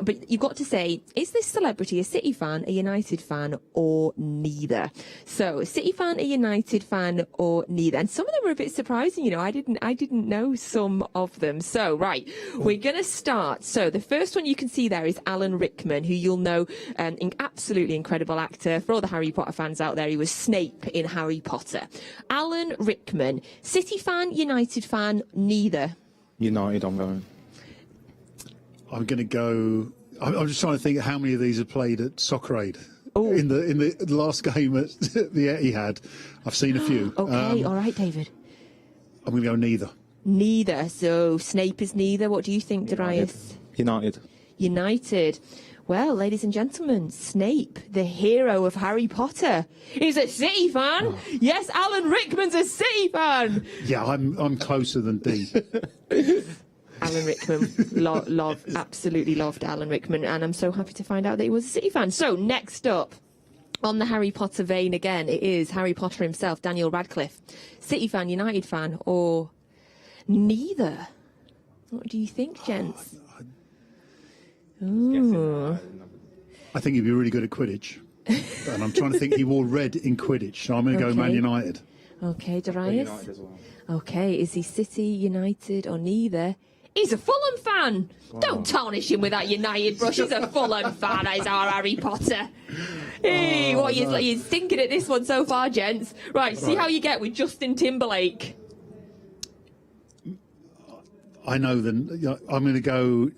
S1: but you've got to say, is this celebrity a City fan, a United fan, or neither? So, a City fan, a United fan, or neither? And some of them were a bit surprising. You know, I didn't know some of them. So, right, we're going to start. So, the first one you can see there is Alan Rickman, who you'll know, an absolutely incredible actor. For all the Harry Potter fans out there, he was Snape in Harry Potter. Alan Rickman. City fan, United fan, neither.
S3: United, I'm going.
S2: I'm going to go. I'm just trying to think how many of these are played at Soccer Aid.
S1: Ooh.
S2: In the last game at the Etihad, I've seen a few.
S1: Okay, all right, David.
S2: I'm going to go neither.
S1: Neither. So Snape is neither. What do you think, Darius?
S3: United.
S1: United. Well, ladies and gentlemen, Snape, the hero of Harry Potter, is a City fan. Oh. Yes, Alan Rickman's a City fan.
S2: Yeah, I'm closer than D.
S1: Alan Rickman, absolutely loved Alan Rickman, and I'm so happy to find out that he was a City fan. So next up, on the Harry Potter vein again, it is Harry Potter himself, Daniel Radcliffe. City fan, United fan, or neither? What do you think, gents? Ooh.
S2: I think he'd be really good at Quidditch. And I'm trying to think, he wore red in Quidditch, so I'm going to go Man United.
S1: Okay, Darius?
S3: United as well.
S1: Okay, is he City, United, or neither? He's a Fulham fan! Wow. Don't tarnish him with that United brush. He's a Fulham fan, as our Harry Potter. Hey, what are you thinking at this one so far, gents? Right, see how you get with Justin Timberlake.
S2: I know I'm going to go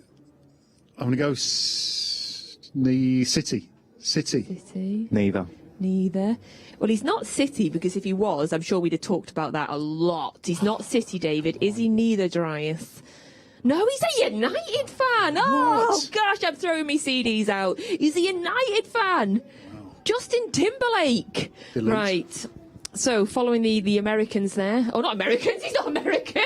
S2: City.
S1: City.
S3: Neither.
S1: Well, he's not City, because if he was, I'm sure we'd have talked about that a lot. He's not City, David. Is he neither, Darius? No, he's a United fan. Oh,
S2: what?
S1: Gosh, I'm throwing my CDs out. He's a United fan. Wow. Justin Timberlake.
S2: Delete.
S1: Right. So, following the Americans there. Oh, not Americans. He's not American.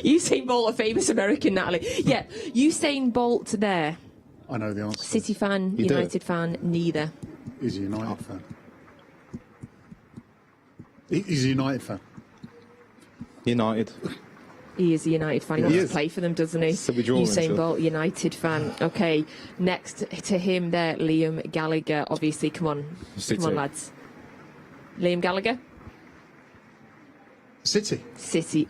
S1: Usain Bolt, a famous American, Natalie. Yeah, Usain Bolt there.
S2: I know the answer.
S1: City fan, United fan, neither.
S2: He's a United fan. He's a United fan.
S3: United.
S1: He is a United fan. He wants to play for them, doesn't he?
S3: So we draw
S1: Usain Bolt, United fan. Okay, next to him there, Liam Gallagher. Obviously, come on, lads. Liam Gallagher.
S2: City,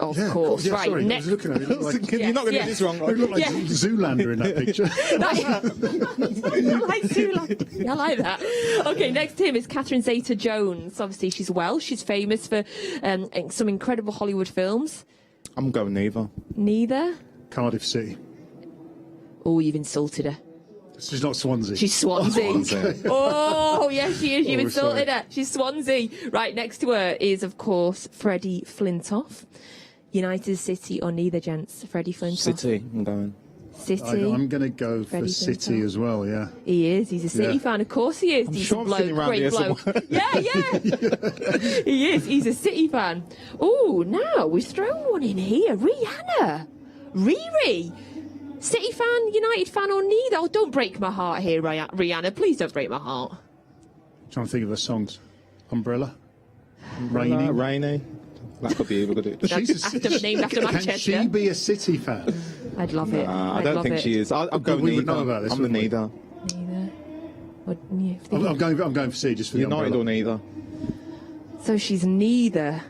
S1: of course.
S2: Yeah,
S1: right,
S2: sorry,
S1: next.
S2: I was looking at it. Like,
S3: You're not going to get this wrong.
S2: I look like Zoolander in that picture.
S1: I like Zoolander. I like that. Okay, next to him is Catherine Zeta-Jones. Obviously, she's Welsh. She's famous for some incredible Hollywood films.
S3: I'm going neither.
S1: Neither?
S2: Cardiff City.
S1: Oh, you've insulted her.
S2: She's not Swansea.
S1: She's Swansea. Oh, yes, she is. You've insulted her. She's Swansea. Right, next to her is, of course, Freddie Flintoff. United, City, or neither, gents? Freddie Flintoff.
S3: City, I'm going.
S1: City.
S2: I'm going to go for City as well, yeah.
S1: He is. He's a City fan. Of course he is. He's
S3: sure
S1: a bloke. Great bloke. Yeah. He is. He's a City fan. Oh, now we've thrown one in here. Rihanna. Riri. City fan, United fan, or neither? Oh, don't break my heart here, Rihanna. Please don't break my heart.
S2: Trying to think of her songs. Umbrella.
S3: Rainy. That could be good.
S1: Named after Manchester.
S2: Can she be a City fan?
S1: I'd love it.
S3: I don't think she is. I'll go
S2: we
S3: neither.
S2: would know about this,
S3: I'm the
S2: wouldn't we?
S3: neither.
S1: Neither.
S2: I'm going for C just for the
S3: United
S2: umbrella.
S3: or neither.
S1: So she's neither.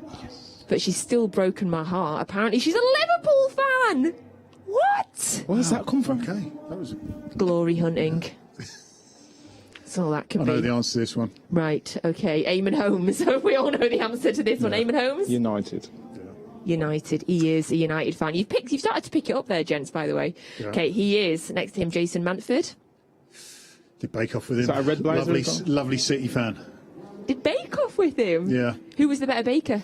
S1: But she's still broken my heart. Apparently, she's a Liverpool fan. What?
S3: Where does that come from?
S2: Okay, that was.
S1: Glory hunting. That's all that can
S2: I
S1: be.
S2: know the answer to this one.
S1: Right, okay. Eamon Holmes. We all know the answer to this one. Eamon Holmes?
S3: United.
S1: United. He is a United fan. You've started to pick it up there, gents, by the way.
S2: Yeah.
S1: Okay, he is. Next to him, Jason Manford.
S2: Did Bake Off with him.
S3: Is that a red blazer
S2: Lovely,
S3: as well?
S2: lovely City fan.
S1: Did Bake Off with him?
S2: Yeah.
S1: Who was the better baker?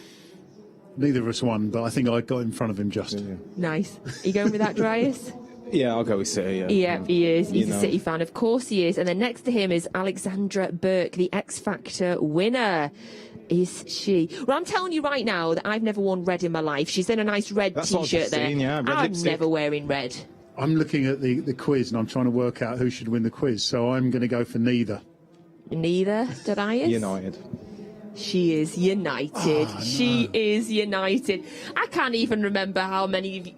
S2: Neither of us won, but I think I got in front of him just.
S1: Nice. Are you going with that, Darius?
S3: Yeah, I'll go with City.
S1: Yeah, he is. He's
S3: You
S1: a
S3: know.
S1: City fan. Of course he is. And then next to him is Alexandra Burke, the X Factor winner. Is she? Well, I'm telling you right now that I've never worn red in my life. She's in a nice red
S3: That's what I've
S1: T-shirt
S3: just
S1: there.
S3: seen, yeah, red
S1: I'm
S3: lipstick.
S1: never wearing red.
S2: I'm looking at the quiz and I'm trying to work out who should win the quiz, so I'm going to go for neither.
S1: Neither, Darius?
S3: United.
S1: She is United. She is United. I can't even remember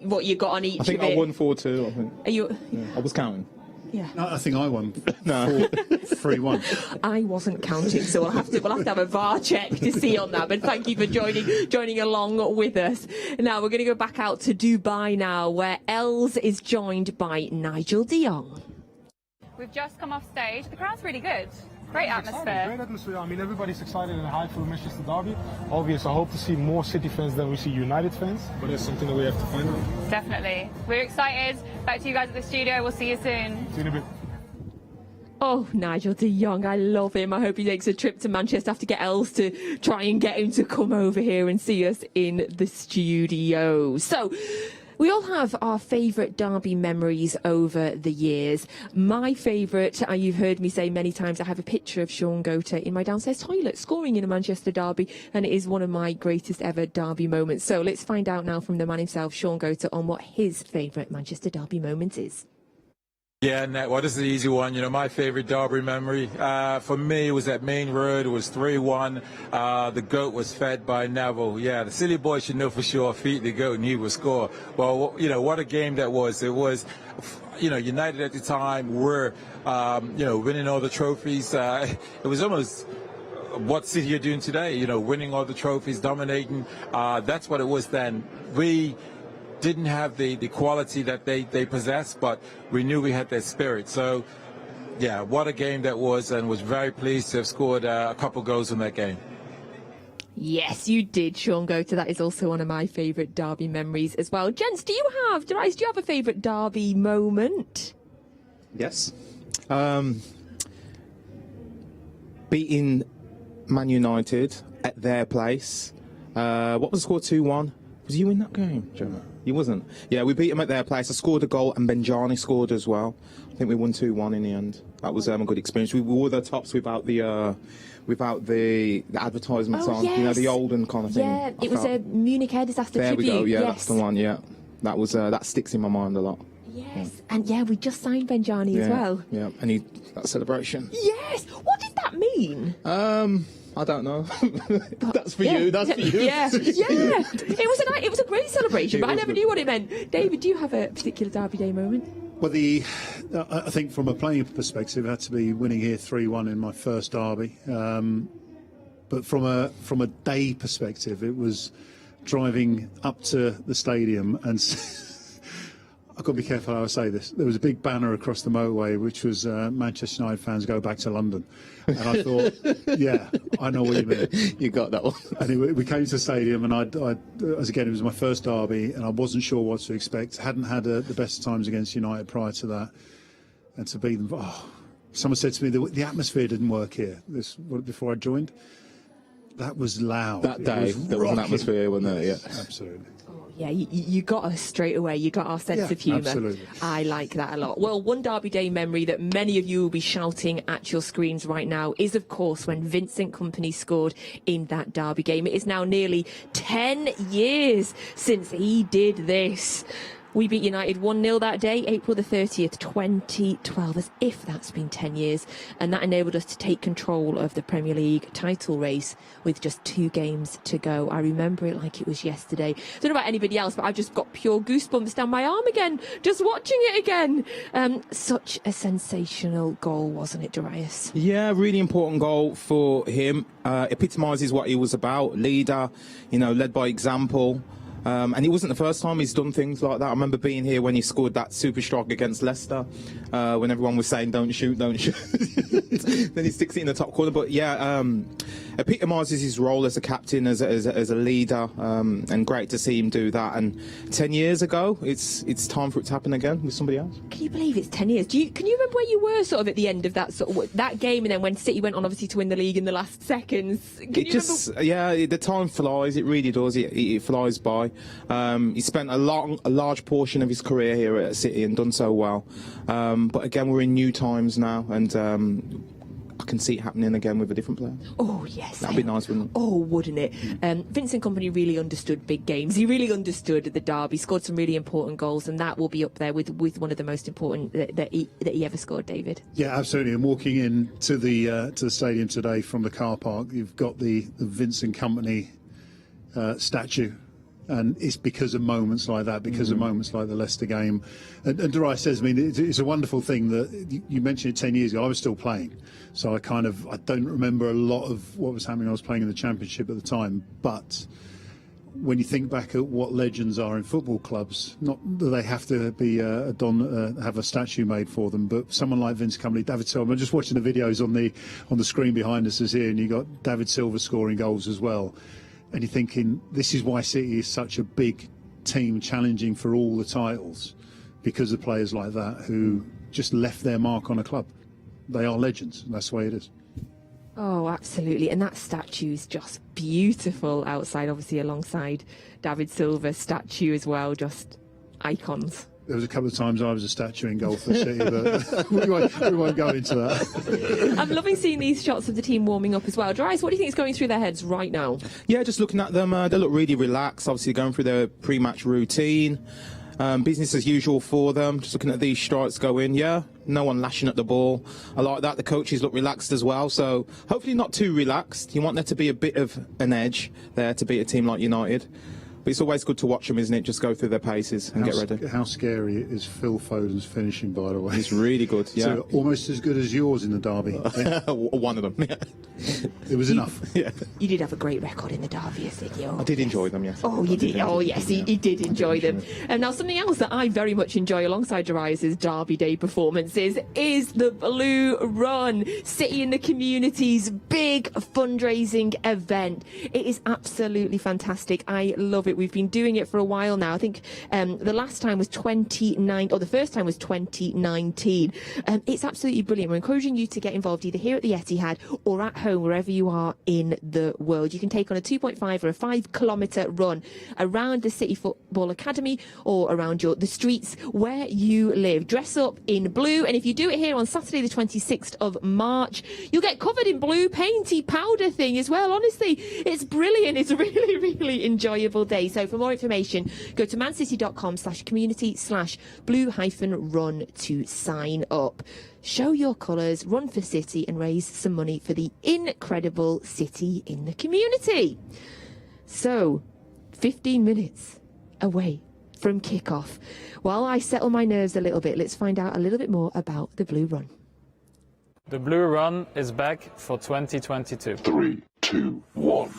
S1: what you got on each
S3: I think
S1: of it.
S3: I won 4-2. I think.
S1: Are you?
S3: Yeah, I was counting.
S1: Yeah.
S2: No, I think I won.
S3: No.
S2: 3-1.
S1: I wasn't counting, so we'll have to have a VAR check to see on that. But thank you for joining along with us. Now we're going to go back out to Dubai now, where Els is joined by Nigel de Jong.
S5: We've just come off stage. The crowd's really good. Great
S6: Great
S5: atmosphere.
S6: atmosphere. I mean, everybody's excited and hyped for Manchester Derby. Obviously, I hope to see more City fans than we see United fans, but it's something that we have to find out.
S5: Definitely. We're excited. Back to you guys at the studio. We'll see you soon.
S6: See you in a bit.
S1: Oh, Nigel de Jong, I love him. I hope he takes a trip to Manchester. I have to get Els to try and get him to come over here and see us in the studio. So, we all have our favourite derby memories over the years. My favourite, you've heard me say many times, I have a picture of Sean Gota in my downstairs toilet scoring in a Manchester derby, and it is one of my greatest ever derby moments. So let's find out now from the man himself, Sean Gota, on what his favourite Manchester derby moment is.
S4: Yeah, well, this is the easy one. You know, my favourite derby memory for me it was at Main Road. It was 3-1. The goat was fed by Neville. Yeah, the silly boy should know for sure. Feed the goat and he would score. Well, you know what a game that was. It was, you know, United at the time were, you know, winning all the trophies. It was almost what City are doing today. You know, winning all the trophies, dominating. That's what it was then. We didn't have the quality that they possessed, but we knew we had their spirit. So, yeah, what a game that was, and was very pleased to have scored a couple goals in that game.
S1: Yes, you did, Sean Gota. That is also one of my favourite derby memories as well. Gents, Darius, do you have a favourite derby moment?
S3: Yes. Beating Man United at their place. What was the score? 2-1. Was you in that game, Gemma? You wasn't. Yeah, we beat them at their place. I scored a goal and Benjani scored as well. I think we won 2-1 in the end. That was a good experience. We wore the tops without the advertisements on.
S1: Yes.
S3: You know, the olden kind of thing.
S1: Yeah, it was a Munich Air Disaster
S3: There
S1: Tribute.
S3: we go. Yeah,
S1: yes.
S3: that's the one. Yeah, that was that sticks in my mind a lot.
S1: Yes, and yeah, we just signed Benjani as well.
S3: Yeah, and that celebration.
S1: Yes, what did that mean?
S3: I don't know. That's for you. That's for you.
S1: Yeah, yeah. It was a great celebration, but I
S3: was
S1: never
S3: good.
S1: knew what it meant. David, do you have a particular Derby Day moment?
S2: Well, I think from a playing perspective, it had to be winning here 3-1 in my first derby. But from a day perspective, it was driving up to the stadium and I've got to be careful how I say this. There was a big banner across the motorway which was Manchester United fans go back to London. And I thought, yeah, I know what you mean.
S3: You got that one.
S2: And we came to the stadium and it was my first derby and I wasn't sure what to expect. Hadn't had the best times against United prior to that. And to beat them, someone said to me, the atmosphere didn't work here before I joined. That was loud.
S3: That day, there was an atmosphere, wasn't there? Yeah,
S2: absolutely.
S1: Yeah, you got us straight away. You got our sense of humour.
S2: Absolutely.
S1: I like that a lot. Well, one Derby Day memory that many of you will be shouting at your screens right now is, of course, when Vincent Kompany scored in that Derby game. It is now nearly 10 years since he did this. We beat United 1-0 that day, April the 30th, 2012, as if that's been 10 years. And that enabled us to take control of the Premier League title race with just 2 games to go. I remember it like it was yesterday. I don't know about anybody else, but I've just got pure goosebumps down my arm again, just watching it again. Such a sensational goal, wasn't it, Darius?
S3: Yeah, really important goal for him. Epitomises what he was about. Leader, led by example. And it wasn't the first time he's done things like that. I remember being here when he scored that super strike against Leicester, when everyone was saying, don't shoot. Then he sticks it in the top corner. But yeah, epitomises his role as a captain, as a leader, and great to see him do that. And 10 years ago, it's time for it to happen again with somebody else.
S1: Can you believe it's 10 years? Can you remember where you were sort of at the end of that game, and then when City went on obviously to win the league in the last seconds?
S3: Yeah, the time flies. It really does. It flies by. He spent a large portion of his career here at City and done so well. But again, we're in new times now, and I can see it happening again with a different player.
S1: Oh, yes.
S3: That'd be nice, wouldn't it?
S1: Oh, wouldn't it? Vincent Kompany really understood big games. He really understood the derby, scored some really important goals, and that will be up there with one of the most important that he ever scored, David.
S2: Yeah, absolutely. And walking in to the stadium today from the car park, you've got the Vincent Kompany statue. And it's because of moments like that, because of moments like the Leicester game. And Darius says, I mean, it's a wonderful thing that you mentioned it 10 years ago. I was still playing. So I don't remember a lot of what was happening. I was playing in the Championship at the time. But when you think back at what legends are in football clubs, not that they have to be have a statue made for them, but someone like Vince Kompany, David Silva. I'm just watching the videos on the screen behind us is here, and you got David Silva scoring goals as well. And you're thinking, this is why City is such a big team challenging for all the titles, because of players like that who just left their mark on a club. They are legends, and that's the way it is.
S1: Oh, absolutely. And that statue is just beautiful outside, obviously alongside David Silva's statue as well, just icons.
S2: There was a couple of times I was a statue in goal for City, but we won't go into that.
S1: I'm loving seeing these shots of the team warming up as well. Darius, what do you think is going through their heads right now?
S3: Yeah, just looking at them, they look really relaxed, obviously going through their pre-match routine. Business as usual for them, just looking at these strikes go in. Yeah, no one lashing at the ball. I like that. The coaches look relaxed as well, so hopefully not too relaxed. You want there to be a bit of an edge there to beat a team like United. But it's always good to watch them, isn't it? Just go through their paces and get ready.
S2: How scary is Phil Foden's finishing, by the way?
S3: It's really good, yeah.
S2: So almost as good as yours in the derby.
S3: One of them, yeah.
S2: It was enough.
S3: Yeah.
S1: You did have a great record in the derby, didn't you?
S3: I did enjoy them, yes.
S1: Oh, you did. Oh, yes, he did enjoy them. And now something else that I very much enjoy alongside Darius's Derby Day performances is the Blue Run. City in the Community's big fundraising event. It is absolutely fantastic. I love it. We've been doing it for a while now. I think the last time was the first time was 2019. It's absolutely brilliant. We're encouraging you to get involved either here at the Etihad or at home, wherever you are in the world. You can take on a 2.5 or a 5-kilometre run around the City Football Academy or around the streets where you live. Dress up in blue, and if you do it here on Saturday the 26th of March, you'll get covered in blue painty powder thing as well. Honestly, it's brilliant. It's a really, really enjoyable day. So for more information, go to mancity.com/community/blue-run to sign up. Show your colours, run for City and raise some money for the incredible City in the Community. So, 15 minutes away from kick-off. While I settle my nerves a little bit, let's find out a little bit more about the Blue Run.
S9: The Blue Run is back for 2022.
S10: 3, 2, 1.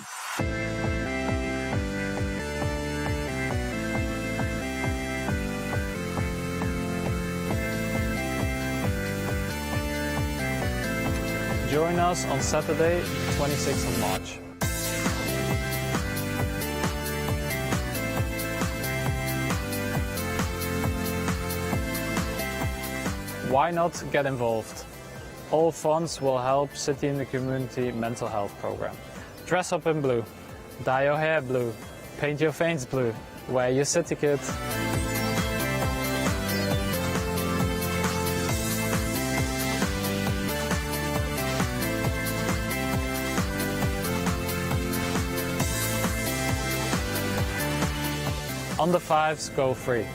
S9: Join us on Saturday, 26th of March. Why not get involved? All funds will help City in the Community mental health program. Dress up in blue, dye your hair blue, paint your veins blue, wear your City kit. Under 5s go free.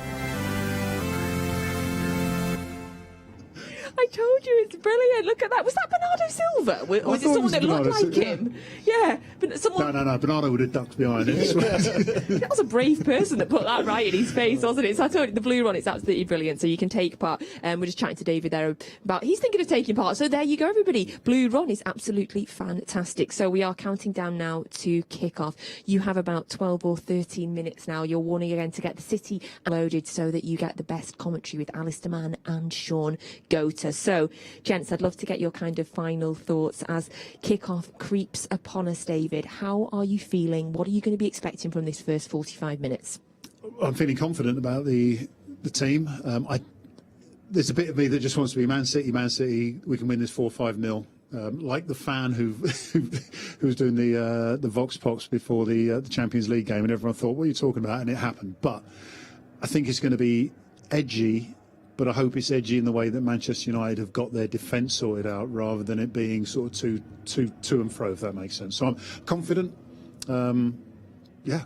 S1: told you, it's brilliant. Look at that. Was that Bernardo Silva? Or was it someone that looked like him? Yeah. But someone...
S2: No. Bernardo would have ducked behind it.
S1: That was a brave person that put that right in his face, wasn't it? So I told you, the blue one is absolutely brilliant. So you can take part. We're just chatting to David there about he's thinking of taking part. So there you go, everybody. Blue Ron is absolutely fantastic. So we are counting down now to kick off. You have about 12 or 13 minutes now. You're warning again to get the City loaded so that you get the best commentary with Alistair Mann and Sean Gota. So, gents, I'd love to get your kind of final thoughts as kick-off creeps upon us, David. How are you feeling? What are you going to be expecting from this first 45 minutes?
S2: I'm feeling confident about the team. There's a bit of me that just wants to be Man City, we can win this 4-5-0. Like the fan who was doing the Vox Pops before the Champions League game, and everyone thought, what are you talking about? And it happened. But I think it's going to be edgy, but I hope it's edgy in the way that Manchester United have got their defence sorted out, rather than it being sort of to and fro, if that makes sense. So I'm confident. Yeah.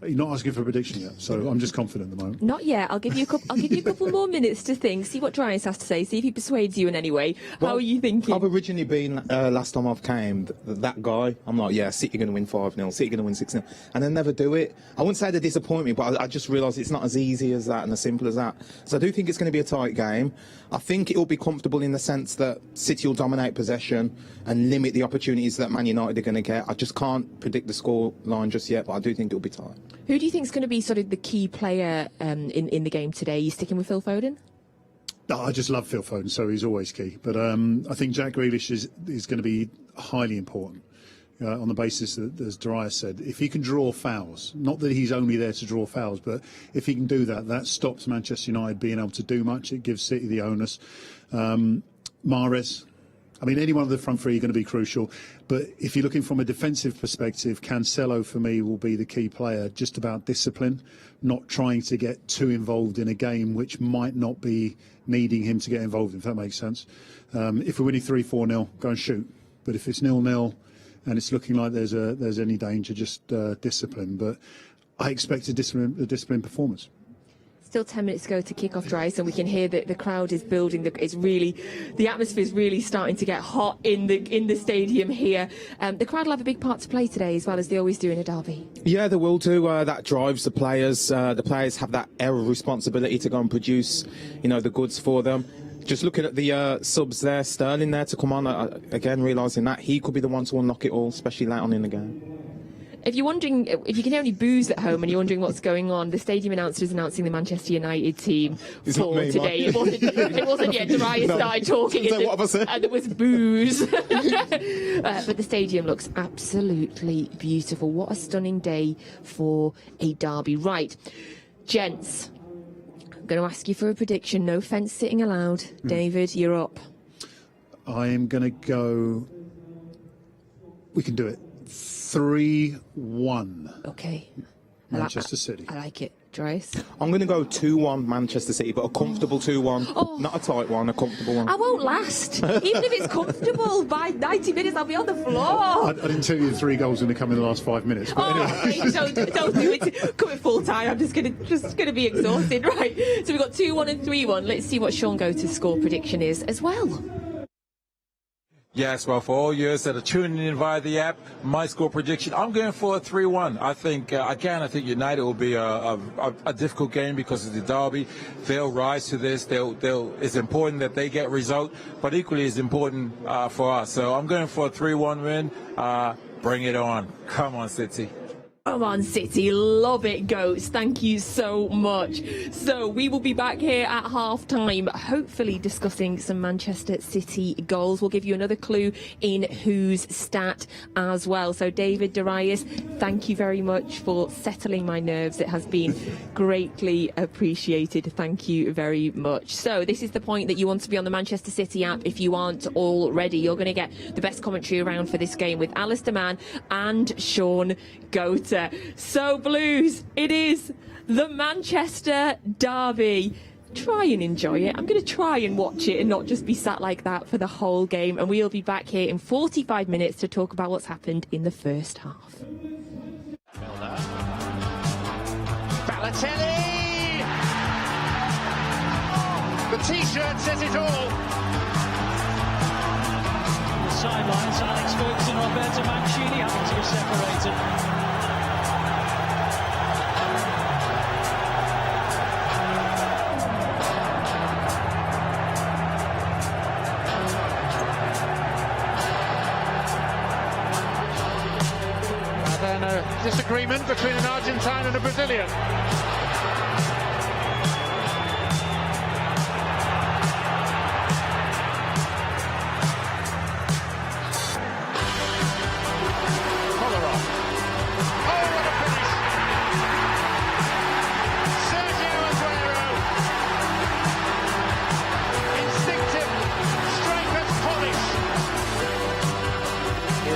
S2: You're not asking for a prediction yet, so I'm just confident at the moment.
S1: Not yet. I'll give you a couple more minutes to think. See what Darius has to say. See if he persuades you in any way. How are you thinking?
S3: I've originally been last time I've came that guy. I'm like, yeah, City going to win 5-0, City going to win 6-0, and then never do it. I wouldn't say they disappoint me, but I just realised it's not as easy as that and as simple as that. So I do think it's going to be a tight game. I think it will be comfortable in the sense that City will dominate possession and limit the opportunities that Man United are going to get. I just can't predict the score line just yet, but I do think it will be tight.
S1: Who do you think is going to be sort of the key player in the game today? Are you sticking with Phil Foden?
S2: No, I just love Phil Foden, so he's always key. But I think Jack Grealish is going to be highly important on the basis that, as Darius said, if he can draw fouls, not that he's only there to draw fouls, but if he can do that, that stops Manchester United being able to do much. It gives City the onus. Mahrez. I mean, any one of the front three are going to be crucial. But if you're looking from a defensive perspective, Cancelo, for me, will be the key player. Just about discipline, not trying to get too involved in a game which might not be needing him to get involved in, if that makes sense. If we're winning 3-4-0, go and shoot. But if it's 0-0 and it's looking like there's any danger, just discipline. But I expect a disciplined performance.
S1: Still 10 minutes to go to kick off, Darius, and we can hear that the crowd is building. The atmosphere is really starting to get hot in the stadium here. The crowd will have a big part to play today, as well as they always do in a derby.
S3: Yeah, they will do. That drives the players. The players have that air of responsibility to go and produce, the goods for them. Just looking at the subs there, Sterling there to come on, again realising that he could be the one to unlock it all, especially late on in the game.
S1: If you're wondering, if you can hear any boos at home and you're wondering what's going on, the stadium announcer is announcing the Manchester United team for today. It wasn't yet. Darius started talking and there was boos. But the stadium looks absolutely beautiful. What a stunning day for a derby. Right, gents, I'm going to ask you for a prediction. No fence sitting allowed. David, you're up.
S2: I am going to go... We can do it. 3-1.
S1: Okay.
S2: Manchester City.
S1: I like it. Darius?
S3: I'm going to go 2-1 Manchester City, but a comfortable 2-1. Not a tight one, a comfortable one.
S1: I won't last. Even if it's comfortable, by 90 minutes I'll be on the floor.
S2: I didn't tell you the 3 goals are going to come in the last 5 minutes. But anyway.
S1: Don't do it. Come at full time. I'm just gonna be exhausted. Right. So we've got 2-1 and 3-1. Let's see what Sean Gota's score prediction is as well.
S4: Yes, well, for all years that are tuning in via the app, my score prediction, I'm going for a 3-1. I think, I think United will be a difficult game because of the derby. They'll rise to this. It's important that they get result, but equally it's important for us. So I'm going for a 3-1 win. Bring it on. Come on, City.
S1: Come on, City. Love it, Goats. Thank you so much. So we will be back here at half-time, hopefully discussing some Manchester City goals. We'll give you another clue in whose stat as well. So David, Darius, thank you very much for settling my nerves. It has been greatly appreciated. Thank you very much. So this is the point that you want to be on the Manchester City app if you aren't already. You're going to get the best commentary around for this game with Alistair Mann and Sean Gota. So Blues, it is the Manchester derby. Try and enjoy it. I'm going to try and watch it and not just be sat like that for the whole game. And we'll be back here in 45 minutes to talk about what's happened in the first half.
S11: Balotelli! The T-shirt says it all. Roberto Mancini having to be separated.
S12: Then a disagreement between an Argentine and a Brazilian.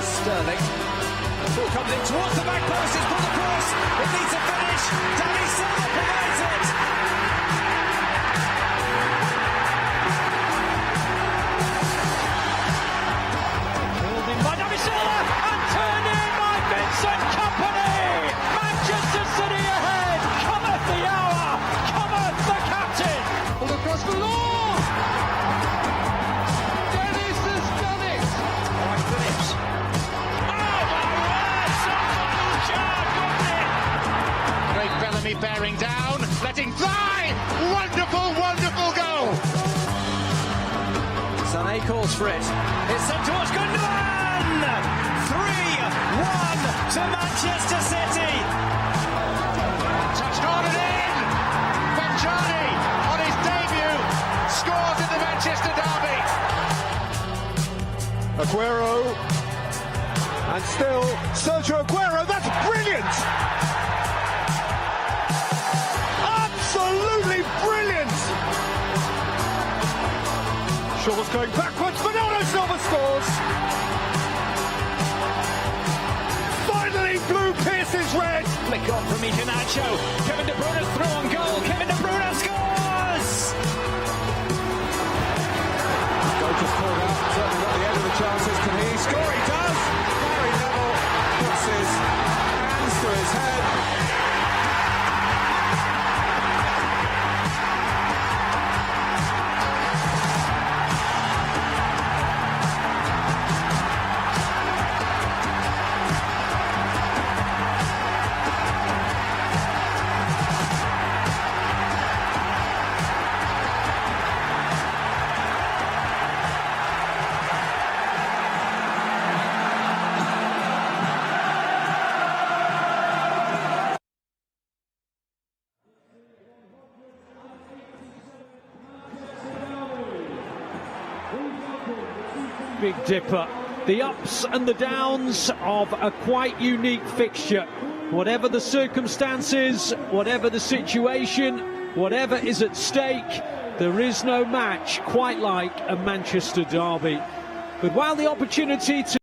S11: Sterling. Ball comes in towards the back post, it's pulled across, it needs a finish, Darius provides it! Pulled in by Darius and turned in by Vincent Kompany! Manchester City ahead! Cometh the hour! Cometh the captain!
S12: Pulled across the law! Dennis has done it!
S11: Right, Phillips.
S12: Great Bellamy bearing down, letting fly! Wonderful, wonderful goal!
S11: Sané calls for it. It's sent towards Gundogan! 3-1 to Manchester City!
S12: Touched on and in! Benjani, on his debut, scores in the Manchester derby!
S6: Aguero, and still Sergio Aguero, that's brilliant! Absolutely brilliant! Shaw's going backwards, Bernardo Silva scores! Finally blue pierces red!
S11: Flick on from Iheanacho, Kevin De Bruyne's throw on goal, Kevin De Bruyne scores!
S6: Goal just pulled out, certainly not the end of the chances, can he score? He does! Gary Neville puts his hands to his head.
S13: Big Dipper, the ups and the downs of a quite unique fixture. Whatever the circumstances, whatever the situation, whatever is at stake, there is no match quite like a Manchester derby. But while the opportunity to